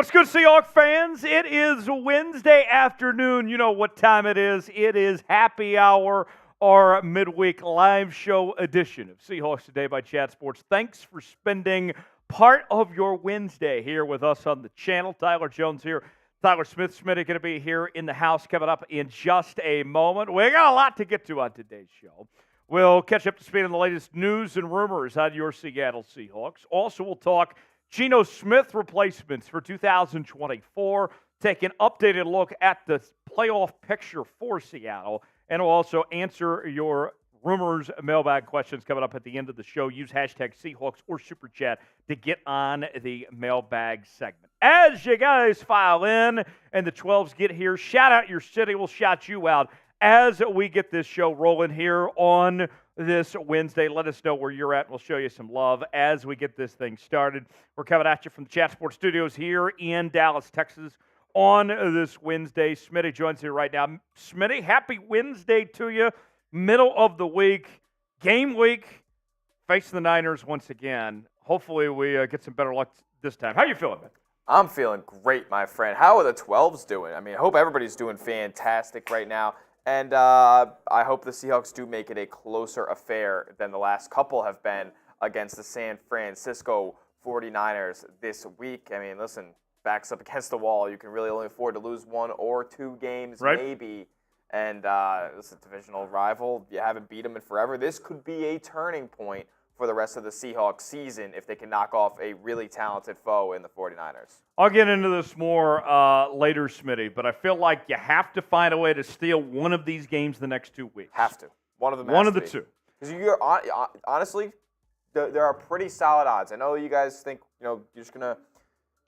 What's good, Seahawks fans? It is Wednesday afternoon. You know what time it is. It is happy hour, our midweek live show edition of Seahawks Today by Chat Sports. Thanks for spending part of your Wednesday here with us on the channel. Tyler Jones here. Tyler Smithy going to be here in the house coming up in just a moment. We got a lot to get to on today's show. We'll catch up to speed on the latest news and rumors on your Seattle Seahawks. Also, we'll talk Geno Smith replacements for 2024, take an updated look at the playoff picture for Seattle, and we'll also answer your rumors mailbag questions coming up at the end of the show. Use hashtag Seahawks or Super Chat to get on the mailbag segment. As you guys file in and the 12s get here, shout out your city. We'll shout you out as we get this show rolling here on this Wednesday. Let us know where you're at, and we'll show you some love as we get this thing started. We're coming at you from the Chat Sports Studios here in Dallas, Texas on this Wednesday. Smitty joins here right now. Smitty, happy Wednesday to you. Middle of the week, game week, facing the Niners once again. Hopefully we get some better luck this time. How you feeling, man? I'm feeling great, my friend. How are the 12s doing? I mean, I hope everybody's doing fantastic right now. And I hope the Seahawks do make it a closer affair than the last couple have been against the San Francisco 49ers this week. I mean, listen, backs up against the wall. You can really only afford to lose one or two games, right? Maybe. And this is a divisional rival. You haven't beat them in forever. This could be a turning point for the rest of the Seahawks season if they can knock off a really talented foe in the 49ers. I'll get into this more later, Smitty, but I feel like you have to find a way to steal one of these games the next 2 weeks. Have to. One of them. One of the two. Because you're honestly, there are pretty solid odds. I know you guys think you're just gonna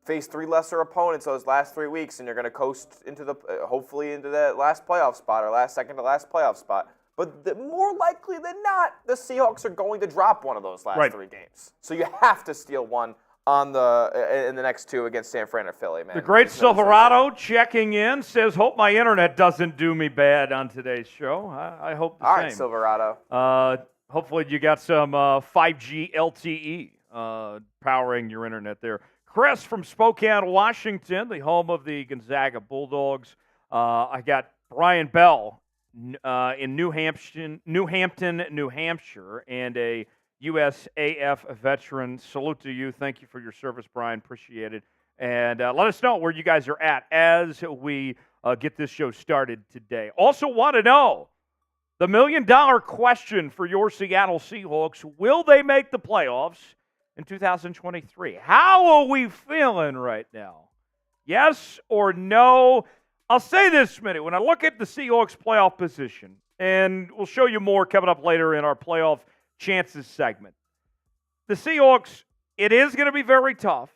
face three lesser opponents those last 3 weeks, and you're gonna coast into the hopefully into that last playoff spot or second to last playoff spot. But more likely than not, the Seahawks are going to drop one of those last three games. So you have to steal one in the next two against San Fran or Philly, man. The great Silverado checking in says, hope my internet doesn't do me bad on today's show. I hope the same. All right, Silverado. Hopefully you got some 5G LTE powering your internet there. Chris from Spokane, Washington, the home of the Gonzaga Bulldogs. I got Brian Bell in New Hampton, New Hampshire, and a USAF veteran. Salute to you. Thank you for your service, Brian. Appreciate it. And let us know where you guys are at as we get this show started today. Also want to know the $1 million question for your Seattle Seahawks. Will they make the playoffs in 2023? How are we feeling right now? Yes or no? I'll say this, Smitty. When I look at the Seahawks playoff position, and we'll show you more coming up later in our playoff chances segment, the Seahawks, it is going to be very tough,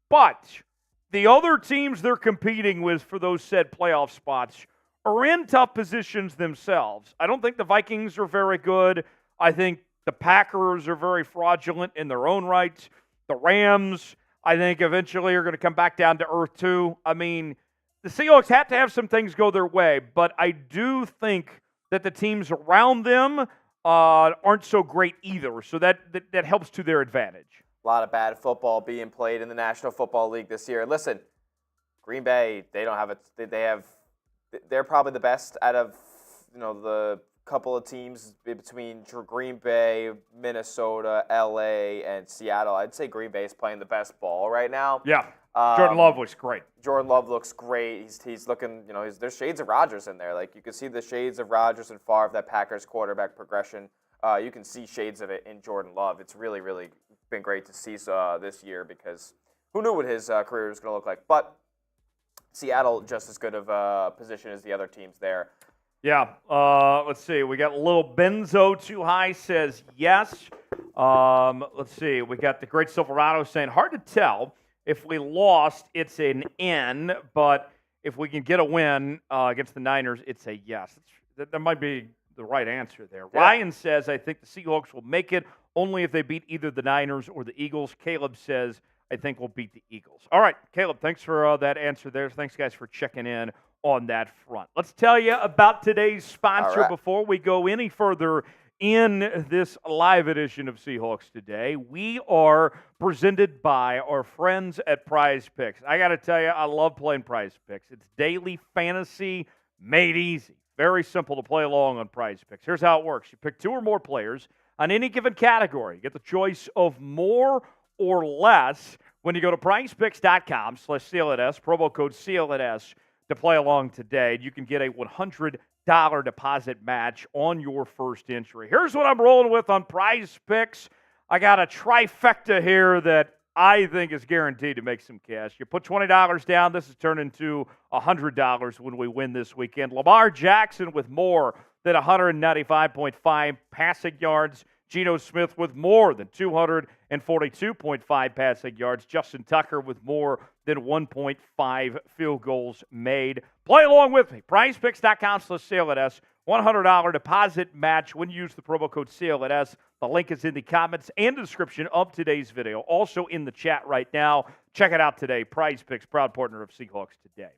but the other teams they're competing with for those said playoff spots are in tough positions themselves. I don't think the Vikings are very good. I think the Packers are very fraudulent in their own right. The Rams, I think, eventually are going to come back down to earth too. I mean, the Seahawks have to have some things go their way, but I do think that the teams around them aren't so great either, so that helps to their advantage. A lot of bad football being played in the National Football League this year. Listen, Green Bay, they're probably the best out of the couple of teams between Green Bay, Minnesota, LA, and Seattle. I'd say Green Bay is playing the best ball right now. Yeah. Jordan Love looks great. Jordan Love looks great. He's looking, there's shades of Rodgers in there. Like, you can see the shades of Rodgers and Favre, that Packers quarterback progression. You can see shades of it in Jordan Love. It's really, really been great to see this year, because who knew what his career was going to look like. But Seattle, just as good of a position as the other teams there. Yeah. Let's see. We got Little Benzo Too High says yes. Let's see. We got the great Silverado saying, hard to tell. If we lost, it's an N, but if we can get a win against the Niners, it's a yes. That might be the right answer there. Yeah. Ryan says, I think the Seahawks will make it only if they beat either the Niners or the Eagles. Caleb says, I think we'll beat the Eagles. All right, Caleb, thanks for that answer there. Thanks, guys, for checking in on that front. Let's tell you about today's sponsor before we go any further in this live edition of Seahawks Today. We are presented by our friends at Prize Picks. I got to tell you, I love playing Prize Picks. It's daily fantasy made easy. Very simple to play along on Prize Picks. Here's how it works. You pick 2 or more players on any given category. You get the choice of more or less when you go to prizepicks.com/CLNS, promo code CLNS to play along today. You can get a $100 deposit match on your first entry. Here's what I'm rolling with on Prize Picks. I got a trifecta here that I think is guaranteed to make some cash. You put $20 down, this is turned into $100 when we win this weekend. Lamar Jackson with more than 195.5 passing yards. Geno Smith with more than 242.5 passing yards. Justin Tucker with more than 1.5 field goals made. Play along with me. PrizePicks.com/CLNS. $100 deposit match when you use the promo code CLNS. The link is in the comments and the description of today's video. Also in the chat right now. Check it out today. Prize Picks, proud partner of Seahawks Today.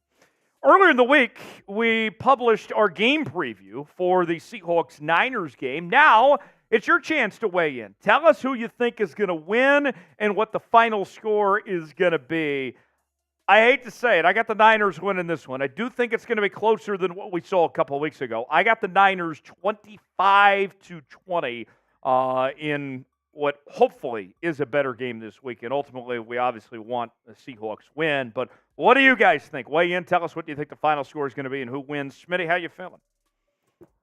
Earlier in the week, we published our game preview for the Seahawks-Niners game. Now, it's your chance to weigh in. Tell us who you think is going to win and what the final score is going to be. I hate to say it. I got the Niners winning this one. I do think it's going to be closer than what we saw a couple of weeks ago. I got the Niners 25-20 in what hopefully is a better game this week. And ultimately, we obviously want the Seahawks win. But what do you guys think? Weigh in. Tell us what you think the final score is going to be and who wins. Smitty, how you feeling?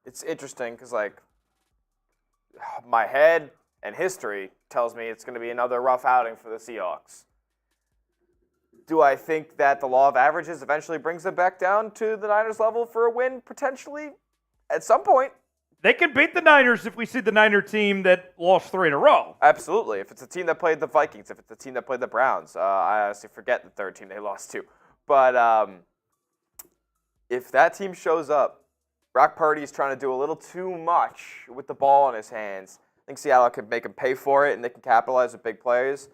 It's interesting because, my head and history tells me it's going to be another rough outing for the Seahawks. Do I think that the law of averages eventually brings it back down to the Niners level for a win, potentially? At some point. They can beat the Niners if we see the Niner team that lost 3 in a row. Absolutely. If it's a team that played the Vikings, if it's a team that played the Browns. I honestly forget the third team they lost to. But if that team shows up, Brock Purdy's trying to do a little too much with the ball in his hands. I think Seattle could make him pay for it, and they can capitalize with big plays.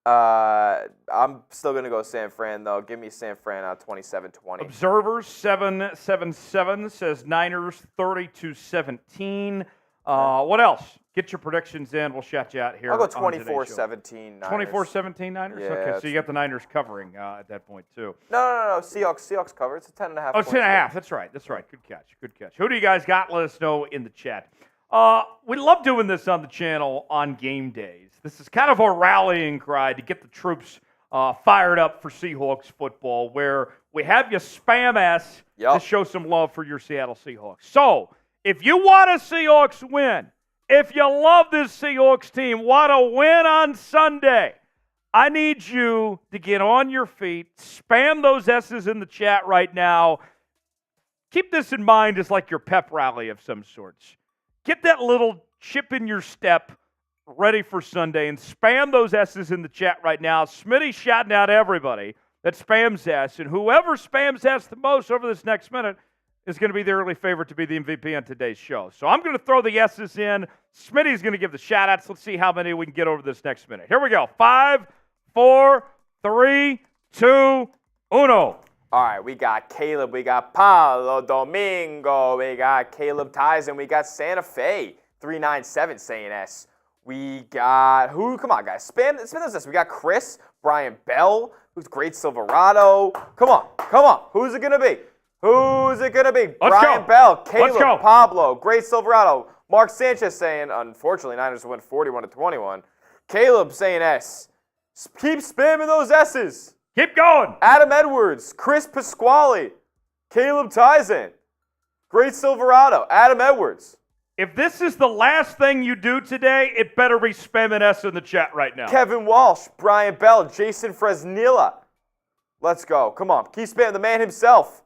I'm still going to go San Fran, though. Give me San Fran 27-20. Observers 777 says Niners 30-17. What else? Get your predictions in. We'll shout you out here. I'll go 24-17 Niners. 24-17 Niners? Yeah, okay, so you got the Niners covering at that point, too. No. Seahawks cover. It's a 10.5. Oh, 10.5. That's right. Good catch. Who do you guys got? Let us know in the chat. We love doing this on the channel on game days. This is kind of our rallying cry to get the troops fired up for Seahawks football, where we have you spam us to show some love for your Seattle Seahawks. So, if you want a Seahawks win, if you love this Seahawks team, want to win on Sunday, I need you to get on your feet, spam those S's in the chat right now. Keep this in mind as like your pep rally of some sorts. Get that little chip in your step ready for Sunday and spam those S's in the chat right now. Smitty's shouting out everybody that spams S, and whoever spams S the most over this next minute is going to be the early favorite to be the MVP on today's show. So I'm going to throw the S's in. Smitty's going to give the shout-outs. Let's see how many we can get over this next minute. Here we go. 5, 4, 3, 2, 1. All right, we got Caleb, we got Paulo Domingo, we got Caleb Tyson, we got Santa Fe, 397 saying S. We got who? Come on, guys. Spam those S. We got Chris, Brian Bell, who's great Silverado. Come on. Who's it going to be? Brian Bell, Caleb, Pablo, great Silverado. Mark Sanchez saying, unfortunately, Niners win 41-21. Caleb saying S. Keep spamming those S's. Keep going. Adam Edwards, Chris Pasquale, Caleb Tyson, great Silverado, Adam Edwards. If this is the last thing you do today, it better be spamming S in the chat right now. Kevin Walsh, Brian Bell, Jason Fresnilla. Let's go. Come on. Keep spamming the man himself.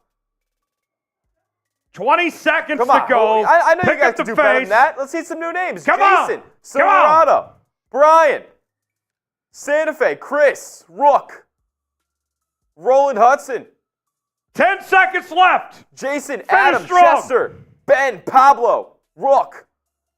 20 seconds to go. I know you guys can do better than that. Let's see some new names. Jason, Silverado, Brian, Santa Fe, Chris, Rook, Roland Hudson. 10 seconds left. Jason, Adam, Chester, Ben, Pablo, Rook.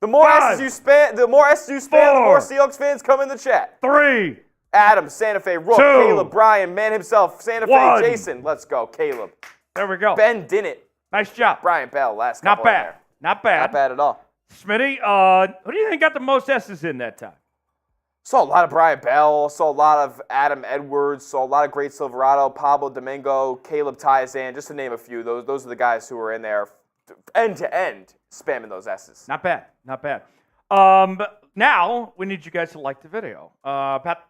The more S's you spam, the more Seahawks fans come in the chat. 3. Adam, Santa Fe, Rook, 2, Caleb, Brian, man himself, Santa 1. Fe, Jason. Let's go, Caleb. There we go. Ben Dinnett. Nice job. Brian Bell, last couple. Not bad. Not bad at all. Smitty, who do you think got the most S's in that time? Saw a lot of Brian Bell, saw a lot of Adam Edwards, saw a lot of great Silverado, Pablo Domingo, Caleb Tyzan, just to name a few. Those are the guys who were in there end to end spamming those S's. Not bad. Now, we need you guys to like the video. About,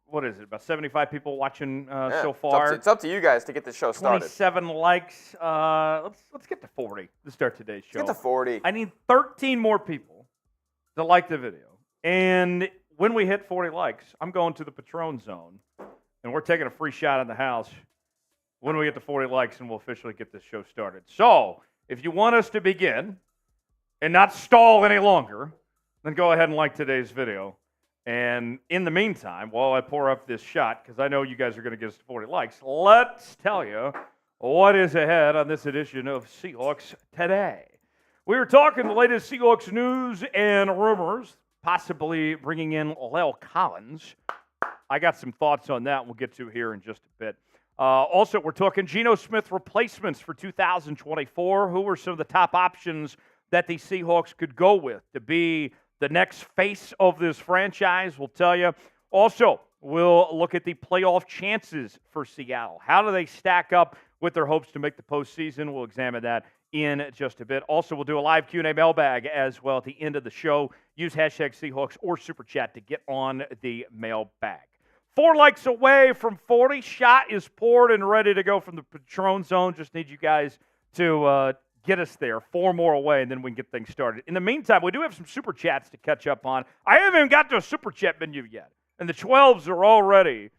what is it, about 75 people watching so far. It's up to you guys to get the show started. 27 likes. Let's get to 40 to start today's show. Get to 40. I need 13 more people to like the video. And when we hit 40 likes, I'm going to the Patron Zone, and we're taking a free shot in the house when we get to 40 likes, and we'll officially get this show started. So, if you want us to begin and not stall any longer, then go ahead and like today's video. And in the meantime, while I pour up this shot, because I know you guys are going to get us to 40 likes, let's tell you what is ahead on this edition of Seahawks Today. We were talking the latest Seahawks news and rumors, possibly bringing in La'el Collins. I got some thoughts on that we'll get to here in just a bit. Also, we're talking Geno Smith replacements for 2024. Who are some of the top options that the Seahawks could go with to be the next face of this franchise? We'll tell you. Also, we'll look at the playoff chances for Seattle. How do they stack up with their hopes to make the postseason? We'll examine that in just a bit. Also, we'll do a live Q&A mailbag as well at the end of the show. Use hashtag Seahawks or Super Chat to get on the mailbag. 4 likes away from 40. Shot is poured and ready to go from the Patron Zone. Just need you guys to get us there. 4 more away, and then we can get things started. In the meantime, we do have some Super Chats to catch up on. I haven't even got to a Super Chat menu yet, and the 12s are already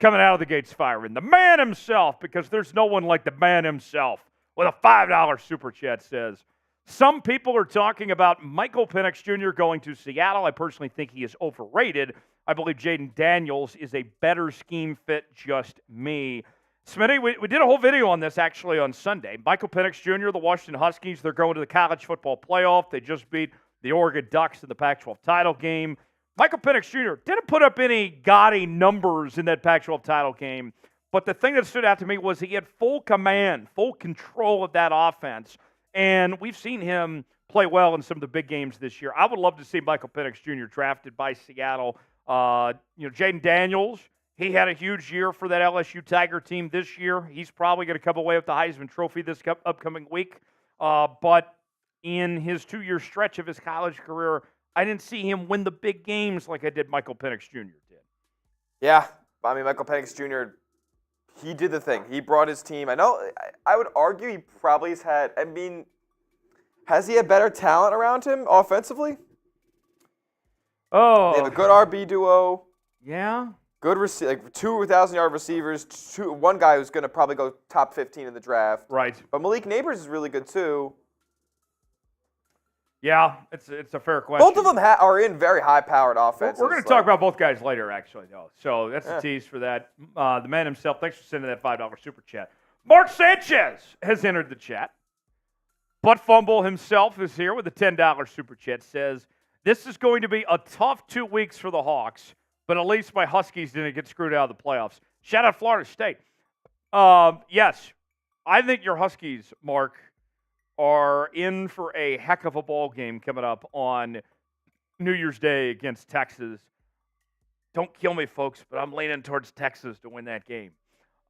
coming out of the gates firing. The man himself, because there's no one like the man himself, with a $5 Super Chat says, some people are talking about Michael Penix Jr. going to Seattle. I personally think he is overrated. I believe Jaden Daniels is a better scheme fit, just me. Smitty, we did a whole video on this actually on Sunday. Michael Penix Jr., the Washington Huskies, they're going to the college football playoff. They just beat the Oregon Ducks in the Pac-12 title game. Michael Penix Jr. didn't put up any gaudy numbers in that Pac-12 title game, but the thing that stood out to me was he had full command, full control of that offense, and we've seen him play well in some of the big games this year. I would love to see Michael Penix Jr. drafted by Seattle. Jaden Daniels, he had a huge year for that LSU Tiger team this year. He's probably going to come away with the Heisman Trophy this upcoming week. But in his 2-year stretch of his college career, I didn't see him win the big games like I did Michael Penix Jr. did. Yeah, I mean, Michael Penix Jr., he did the thing. He brought his team. I know, I would argue he probably has had, has he had better talent around him offensively? Oh. They have a good RB duo. Yeah. Good 2,000-yard receivers. One guy who's going to probably go top 15 in the draft. Right. But Malik Neighbors is really good too. Yeah, it's a fair question. Both of them are in very high-powered offenses. We're going to talk about both guys later, actually, though. So that's the tease for that. The man himself, thanks for sending that $5 Super Chat. Mark Sanchez has entered the chat. Butt Fumble himself is here with a $10 Super Chat. Says, this is going to be a tough 2 weeks for the Hawks, but at least my Huskies didn't get screwed out of the playoffs. Shout out Florida State. Yes, I think your Huskies, Mark, are in for a heck of a ball game coming up on New Year's Day against Texas. Don't kill me, folks, but I'm leaning towards Texas to win that game.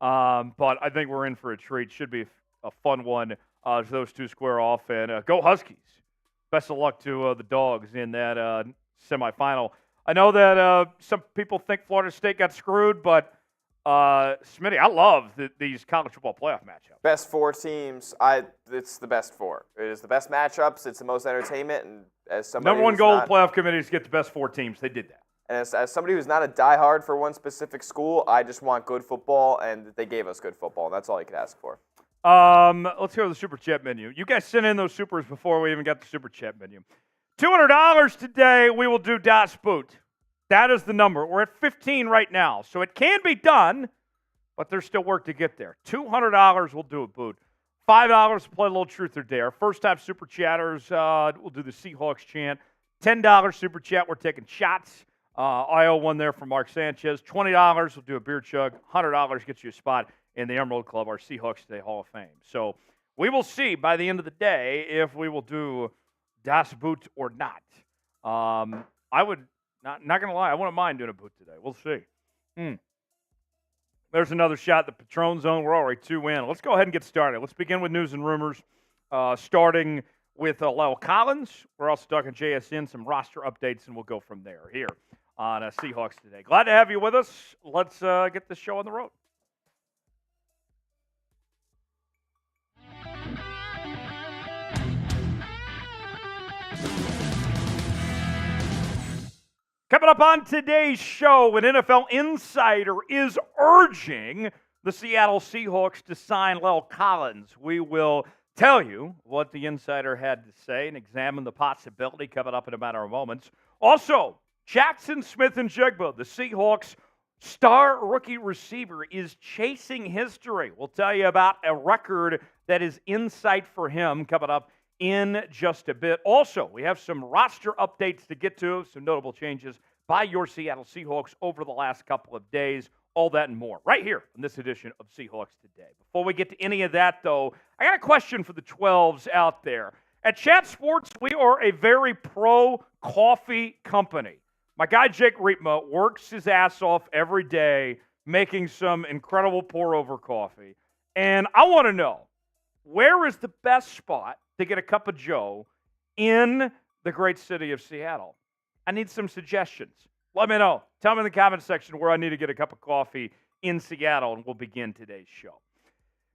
But I think we're in for a treat. Should be a fun one as those two square off. And go Huskies. Best of luck to the Dogs in that semifinal. I know that some people think Florida State got screwed, but Smitty, I love these college football playoff matchups. Best 4 teams. It's the best 4. It is the best matchups. It's the most entertainment. And as somebody number one goal of the playoff committee is to get the best 4 teams. They did that. And as somebody who's not a diehard for one specific school, I just want good football, and they gave us good football. And that's all you could ask for. Let's go to the Super Chat menu. You guys sent in those supers before we even got the Super Chat menu. $200 today. We will do Das Boot. That is the number. We're at 15 right now, so it can be done, but there's still work to get there. $200 will do a boot. $5 to play a little truth or dare. First-time Super Chatters, we'll do the Seahawks chant. $10 Super Chat, we're taking shots. I owe one there from Mark Sanchez. $20, we'll do a beer chug. $100 gets you a spot in the Emerald Club, our Seahawks Today Hall of Fame. So we will see by the end of the day if we will do Das Boot or not. I would, not going to lie, I wouldn't mind doing a boot today. We'll see. There's another shot at the Patron Zone. We're already 2 in. Let's go ahead and get started. Let's begin with news and rumors, starting with La'el Collins. We're also talking JSN, some roster updates, and we'll go from there here on Seahawks Today. Glad to have you with us. Let's get this show on the road. Coming up on today's show, an NFL insider is urging the Seattle Seahawks to sign La'el Collins. We will tell you what the insider had to say and examine the possibility coming up in a matter of moments. Also, Jackson Smith-Njigba, the Seahawks' star rookie receiver, is chasing history. We'll tell you about a record that is in sight for him coming up in just a bit. Also, we have some roster updates to get to, some notable changes by your Seattle Seahawks over the last couple of days. All that and more right here in this edition of Seahawks Today. Before we get to any of that, though, I got a question for the 12s out there. At Chat Sports, we are a very pro-coffee company. My guy Jake Riepma works his ass off every day making some incredible pour-over coffee. And I want to know, where is the best spot to get a cup of joe in the great city of Seattle? I need some suggestions. Let me know. Tell me in the comment section where I need to get a cup of coffee in Seattle, and we'll begin today's show.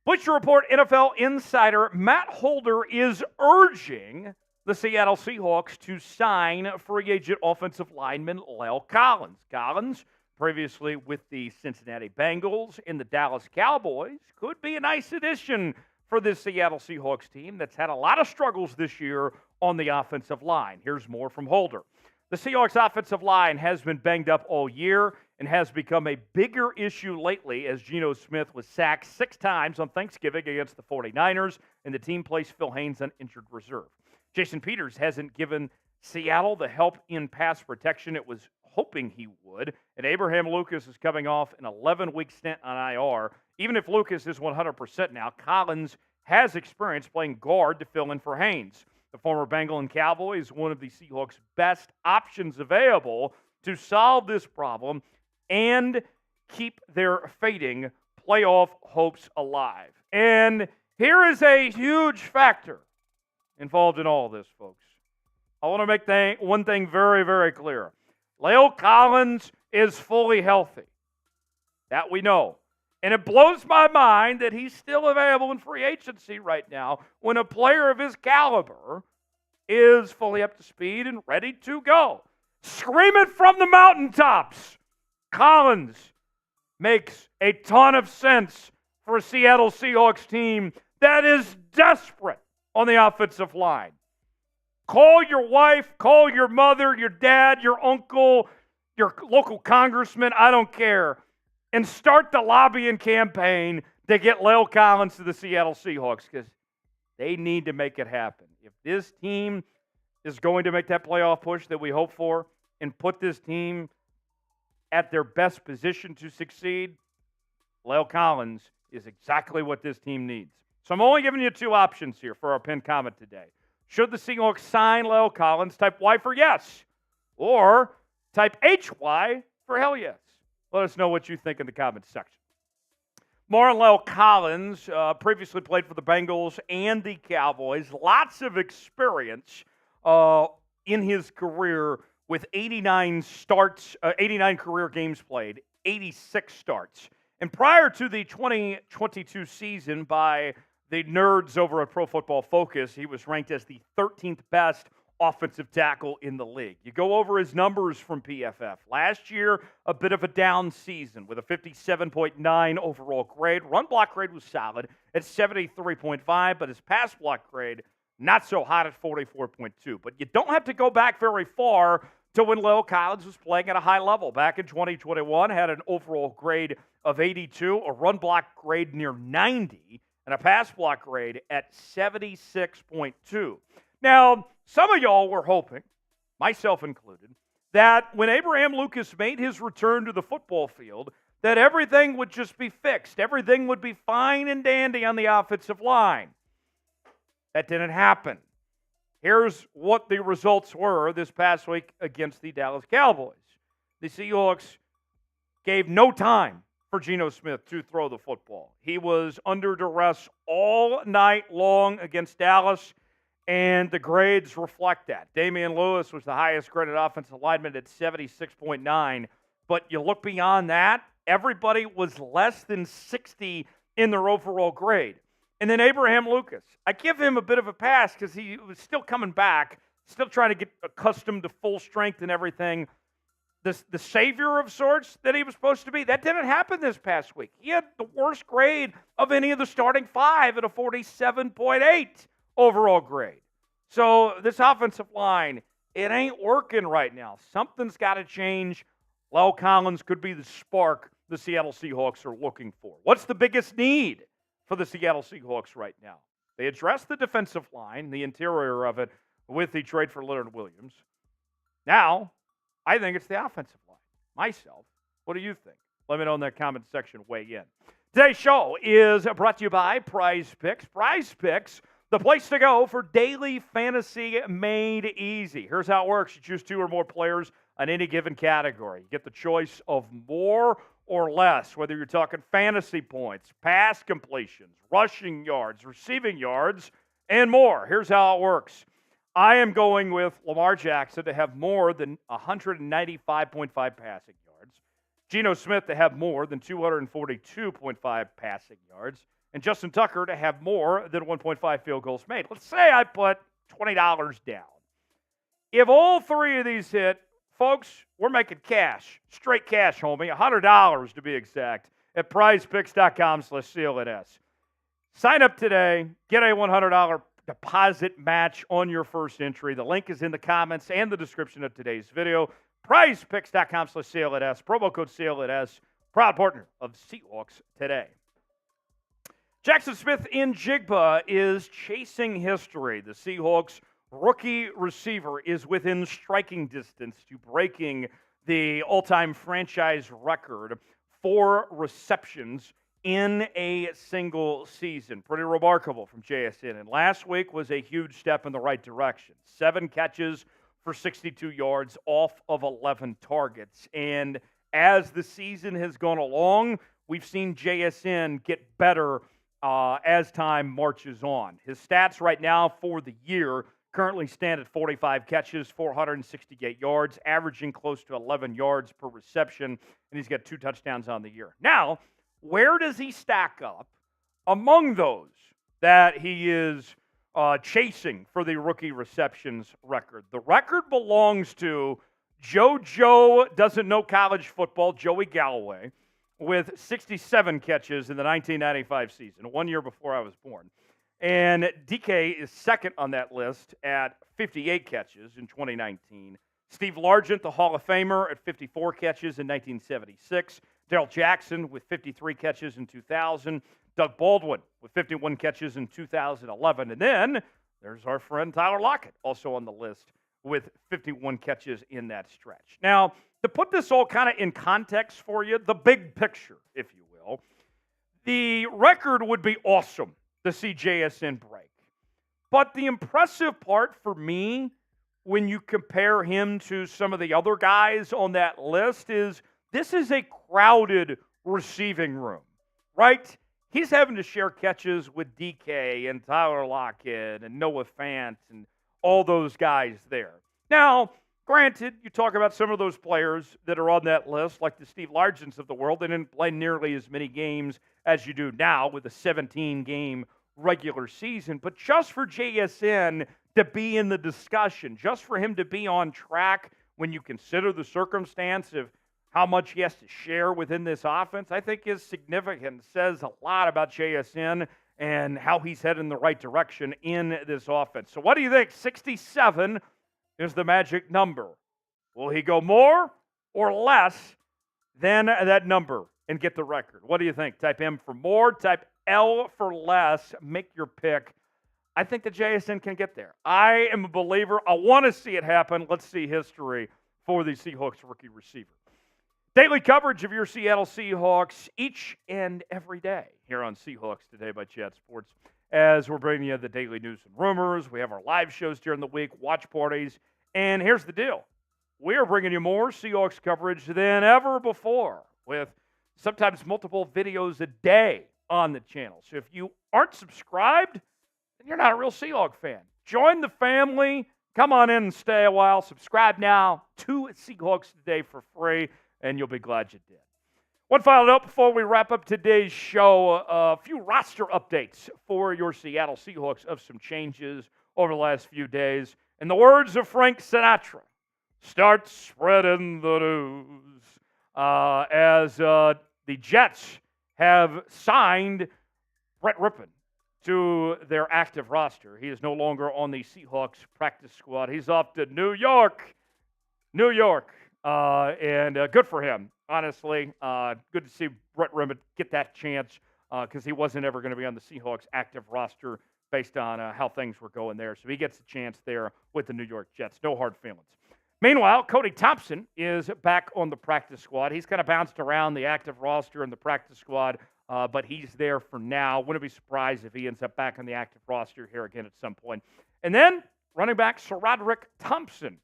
Bleacher Report NFL insider Matt Holder is urging the Seattle Seahawks to sign free agent offensive lineman La'el Collins. Collins, previously with the Cincinnati Bengals and the Dallas Cowboys, could be a nice addition for this Seattle Seahawks team that's had a lot of struggles this year on the offensive line. Here's more from Holder. The Seahawks offensive line has been banged up all year and has become a bigger issue lately as Geno Smith was sacked 6 times on Thanksgiving against the 49ers, and the team placed Phil Haynes on injured reserve. Jason Peters hasn't given Seattle the help in pass protection it was hoping he would, and Abraham Lucas is coming off an 11-week stint on IR. Even if Lucas is 100% now, Collins has experience playing guard to fill in for Haynes. The former Bengal and Cowboy is one of the Seahawks' best options available to solve this problem and keep their fading playoff hopes alive. And here is a huge factor involved in all of this, folks. I want to make one thing very, very clear. La'el Collins is fully healthy. That we know. And it blows my mind that he's still available in free agency right now when a player of his caliber is fully up to speed and ready to go. Scream it from the mountaintops. Collins makes a ton of sense for a Seattle Seahawks team that is desperate on the offensive line. Call your wife, call your mother, your dad, your uncle, your local congressman, I don't care, and start the lobbying campaign to get La'el Collins to the Seattle Seahawks because they need to make it happen. If this team is going to make that playoff push that we hope for and put this team at their best position to succeed, La'el Collins is exactly what this team needs. So I'm only giving you 2 options here for our pinned comment today. Should the Seahawks sign La'el Collins? Type Y for yes. Or type HY for hell yes. Let us know what you think in the comments section. More on La'el Collins, previously played for the Bengals and the Cowboys. Lots of experience in his career with 89 career games played, 86 starts. And prior to the 2022 season by the nerds over at Pro Football Focus, he was ranked as the 13th best offensive tackle in the league. You go over his numbers from PFF. Last year, a bit of a down season with a 57.9 overall grade. Run block grade was solid at 73.5, but his pass block grade, not so hot at 44.2. But you don't have to go back very far to when La'el Collins was playing at a high level. Back in 2021, had an overall grade of 82, a run block grade near 90, and a pass block grade at 76.2. Now, some of y'all were hoping, myself included, that when Abraham Lucas made his return to the football field, that everything would just be fixed. Everything would be fine and dandy on the offensive line. That didn't happen. Here's what the results were this past week against the Dallas Cowboys. The Seahawks gave no time for Geno Smith to throw the football. He was under duress all night long against Dallas, and the grades reflect that. Damian Lewis was the highest graded offensive lineman at 76.9, but you look beyond that, everybody was less than 60 in their overall grade. And then Abraham Lucas. I give him a bit of a pass because he was still coming back, still trying to get accustomed to full strength and everything. The savior of sorts that he was supposed to be, that didn't happen this past week. He had the worst grade of any of the starting five at a 47.8 overall grade. So this offensive line, it ain't working right now. Something's got to change. La'el Collins could be the spark the Seattle Seahawks are looking for. What's the biggest need for the Seattle Seahawks right now? They addressed the defensive line, the interior of it, with the trade for Leonard Williams. Now, I think it's the offensive line. Myself, what do you think? Let me know in that comment section. Weigh in. Today's show is brought to you by Prize Picks. Prize Picks, the place to go for daily fantasy made easy. Here's how it works. You choose two or more players on any given category. You get the choice of more or less, whether you're talking fantasy points, pass completions, rushing yards, receiving yards, and more. Here's how it works. I am going with Lamar Jackson to have more than 195.5 passing yards, Geno Smith to have more than 242.5 passing yards, and Justin Tucker to have more than 1.5 field goals made. Let's say I put $20 down. If all three of these hit, folks, we're making cash, straight cash, homie, $100 to be exact, at prizepicks.com/CLNS. Sign up today, get a $100 deposit match on your first entry. The link is in the comments and the description of today's video. prizepicks.com/CLNS, promo code CLNS, proud partner of Seahawks Today. Jackson Smith in Jigba is chasing history. The Seahawks rookie receiver is within striking distance to breaking the all-time franchise record for receptions in a single season. Pretty remarkable from JSN. And last week was a huge step in the right direction. 7 catches for 62 yards off of 11 targets. And as the season has gone along, we've seen JSN get better as time marches on. His stats right now for the year currently stand at 45 catches, 468 yards, averaging close to 11 yards per reception, and he's got 2 touchdowns on the year. Now, where does he stack up among those that he is chasing for the rookie receptions record? The record belongs to Joe doesn't know college football, Joey Galloway, with 67 catches in the 1995 season, 1 year before I was born. And DK is second on that list at 58 catches in 2019. Steve Largent, the Hall of Famer, at 54 catches in 1976. Darrell Jackson with 53 catches in 2000. Doug Baldwin with 51 catches in 2011. And then there's our friend Tyler Lockett, also on the list with 51 catches in that stretch. Now, to put this all kind of in context for you, the big picture, if you will, the record would be awesome to see JSN break. But the impressive part for me, when you compare him to some of the other guys on that list, is this is a crowded receiving room, right? He's having to share catches with DK and Tyler Lockett and Noah Fant and all those guys there. Now, granted, you talk about some of those players that are on that list, like the Steve Largents of the world. They didn't play nearly as many games as you do now with a 17-game regular season. But just for JSN to be in the discussion, just for him to be on track when you consider the circumstance of how much he has to share within this offense, I think is significant. Says a lot about JSN and how he's heading in the right direction in this offense. So what do you think? 67 is the magic number. Will he go more or less than that number and get the record? What do you think? Type M for more, type L for less. Make your pick. I think the JSN can get there. I am a believer. I want to see it happen. Let's see history for the Seahawks rookie receiver. Daily coverage of your Seattle Seahawks each and every day here on Seahawks Today by Chat Sports. as we're bringing you the daily news and rumors. We have our live shows during the week, watch parties. And here's the deal. We are bringing you more Seahawks coverage than ever before, with sometimes multiple videos a day on the channel. So if you aren't subscribed, then you're not a real Seahawks fan. Join the family. Come on in and stay a while. Subscribe now to Seahawks Today for free, and you'll be glad you did. One final note before we wrap up today's show, a few roster updates for your Seattle Seahawks of some changes over the last few days. In the words of Frank Sinatra, start spreading the news. As the Jets have signed Brett Rippon to their active roster. He is no longer on the Seahawks practice squad. He's off to New York. And good for him, honestly. Good to see Brett Rippon get that chance because he wasn't ever going to be on the Seahawks active roster based on how things were going there. So he gets a chance there with the New York Jets. No hard feelings. Meanwhile, Cody Thompson is back on the practice squad. He's kind of bounced around the active roster and the practice squad, but he's there for now. Wouldn't be surprised if he ends up back on the active roster here again at some point. And then running back SaRodorick Thompson,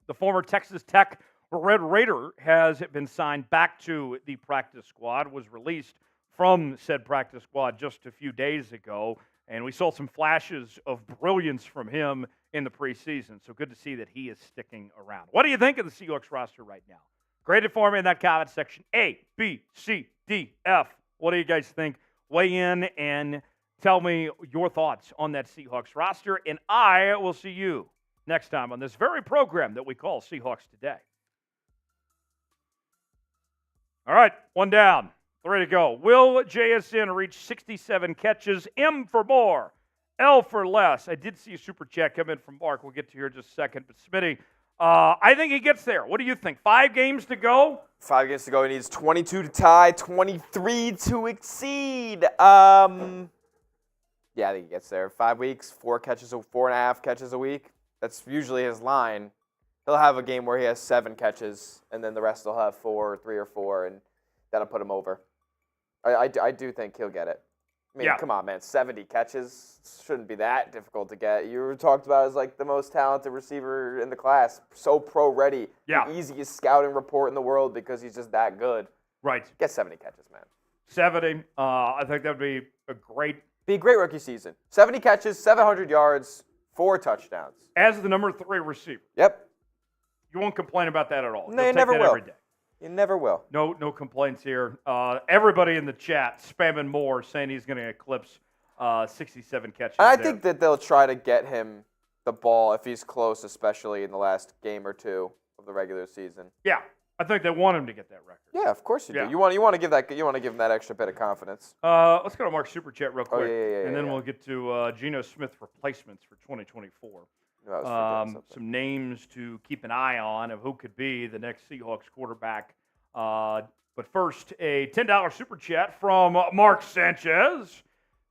the former Texas Tech Red Raider, has been signed back to the practice squad, was released from said practice squad just a few days ago. And we saw some flashes of brilliance from him in the preseason. So good to see that he is sticking around. What do you think of the Seahawks roster right now? Grade it for me in that comment section. A, B, C, D, F. What do you guys think? Weigh in and tell me your thoughts on that Seahawks roster. And I will see you next time on this very program that we call Seahawks Today. All right, one down. 3 to go. Will JSN reach 67 catches? M for more. L for less. I did see a super chat come in from Mark. We'll get to here in just a second. But Smitty, I think he gets there. What do you think? 5 games to go? 5 games to go. He needs 22 to tie, 23 to exceed. Yeah, I think he gets there. 5 weeks, 4.5 catches a week. That's usually his line. He'll have a game where he has 7 catches, and then the rest will have 3 or 4, and that'll put him over. I do think he'll get it. I mean, Come on, man. 70 catches shouldn't be that difficult to get. You were talked about as like the most talented receiver in the class. So pro-ready. Yeah. The easiest scouting report in the world because he's just that good. Right. Get 70 catches, man. 70. I think that would be a great rookie season. 70 catches, 700 yards, 4 touchdowns. As the number 3 receiver. Yep. You won't complain about that at all. No, You'll you never take that will. every day. You never will. No complaints here. Everybody in the chat spamming more, saying he's going to eclipse 67 catches. And I think that they'll try to get him the ball if he's close, especially in the last game or 2 of the regular season. Yeah, I think they want him to get that record. Yeah, of course you do. You want to give him that extra bit of confidence. Let's go to Mark's super chat real quick, and then we'll get to Geno Smith replacements for 2024. Some names to keep an eye on of who could be the next Seahawks quarterback. But first, a $10 super chat from Mark Sanchez.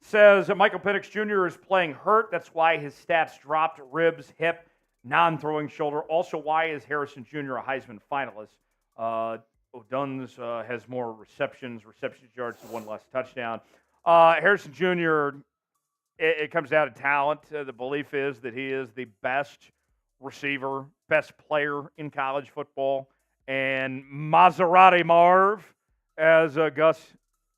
Says Michael Penix Jr. is playing hurt. That's why his stats dropped. Ribs, hip, non-throwing shoulder. Also, why is Harrison Jr. a Heisman finalist? O'Dunn's has more reception yards, 1 less touchdown. Harrison Jr., it comes down to talent. The belief is that he is the best receiver, best player in college football. And Maserati Marv, as Gus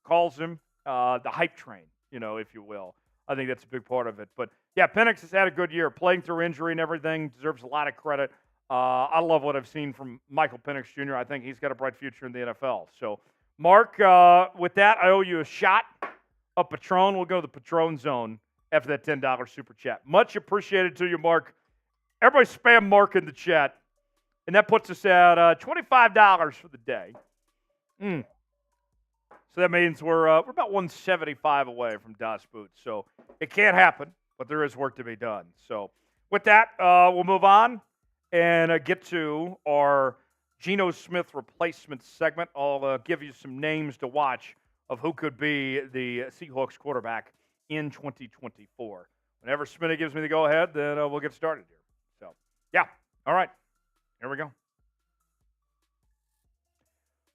calls him, the hype train, if you will. I think that's a big part of it. But, yeah, Penix has had a good year, playing through injury and everything, deserves a lot of credit. I love what I've seen from Michael Penix Jr. I think he's got a bright future in the NFL. So, Mark, with that, I owe you a shot of Patron. We'll go to the Patron zone after that $10 super chat. Much appreciated to you, Mark. Everybody spam Mark in the chat. And that puts us at $25 for the day. So that means we're about $175 away from Das Boots. So it can't happen, but there is work to be done. So with that, we'll move on and get to our Geno Smith replacement segment. I'll give you some names to watch of who could be the Seahawks quarterback in 2024. Whenever Smitty gives me the go-ahead, then we'll get started here. So, yeah. All right. Here we go.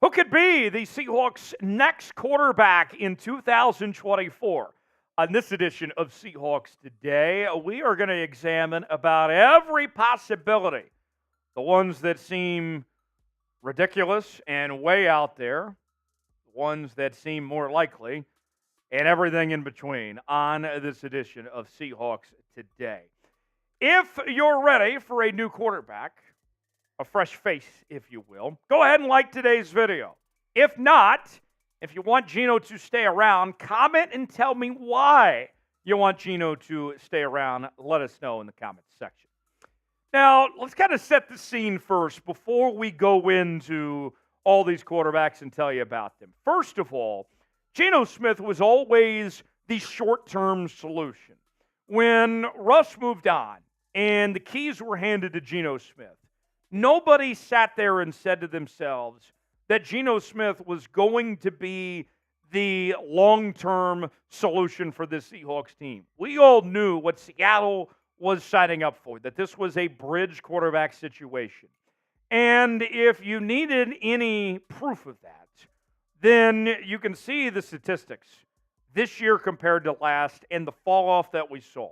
Who could be the Seahawks' next quarterback in 2024? On this edition of Seahawks Today, we are going to examine about every possibility. The ones that seem ridiculous and way out there, the ones that seem more likely, and everything in between on this edition of Seahawks Today. If you're ready for a new quarterback, a fresh face, if you will, go ahead and like today's video. If not, if you want Geno to stay around, comment and tell me why you want Geno to stay around. Let us know in the comments section. Now, let's kind of set the scene first before we go into all these quarterbacks and tell you about them. First of all, Geno Smith was always the short-term solution. When Russ moved on and the keys were handed to Geno Smith, nobody sat there and said to themselves that Geno Smith was going to be the long-term solution for this Seahawks team. We all knew what Seattle was signing up for, that this was a bridge quarterback situation. And if you needed any proof of that, then you can see the statistics this year compared to last and the fall off that we saw.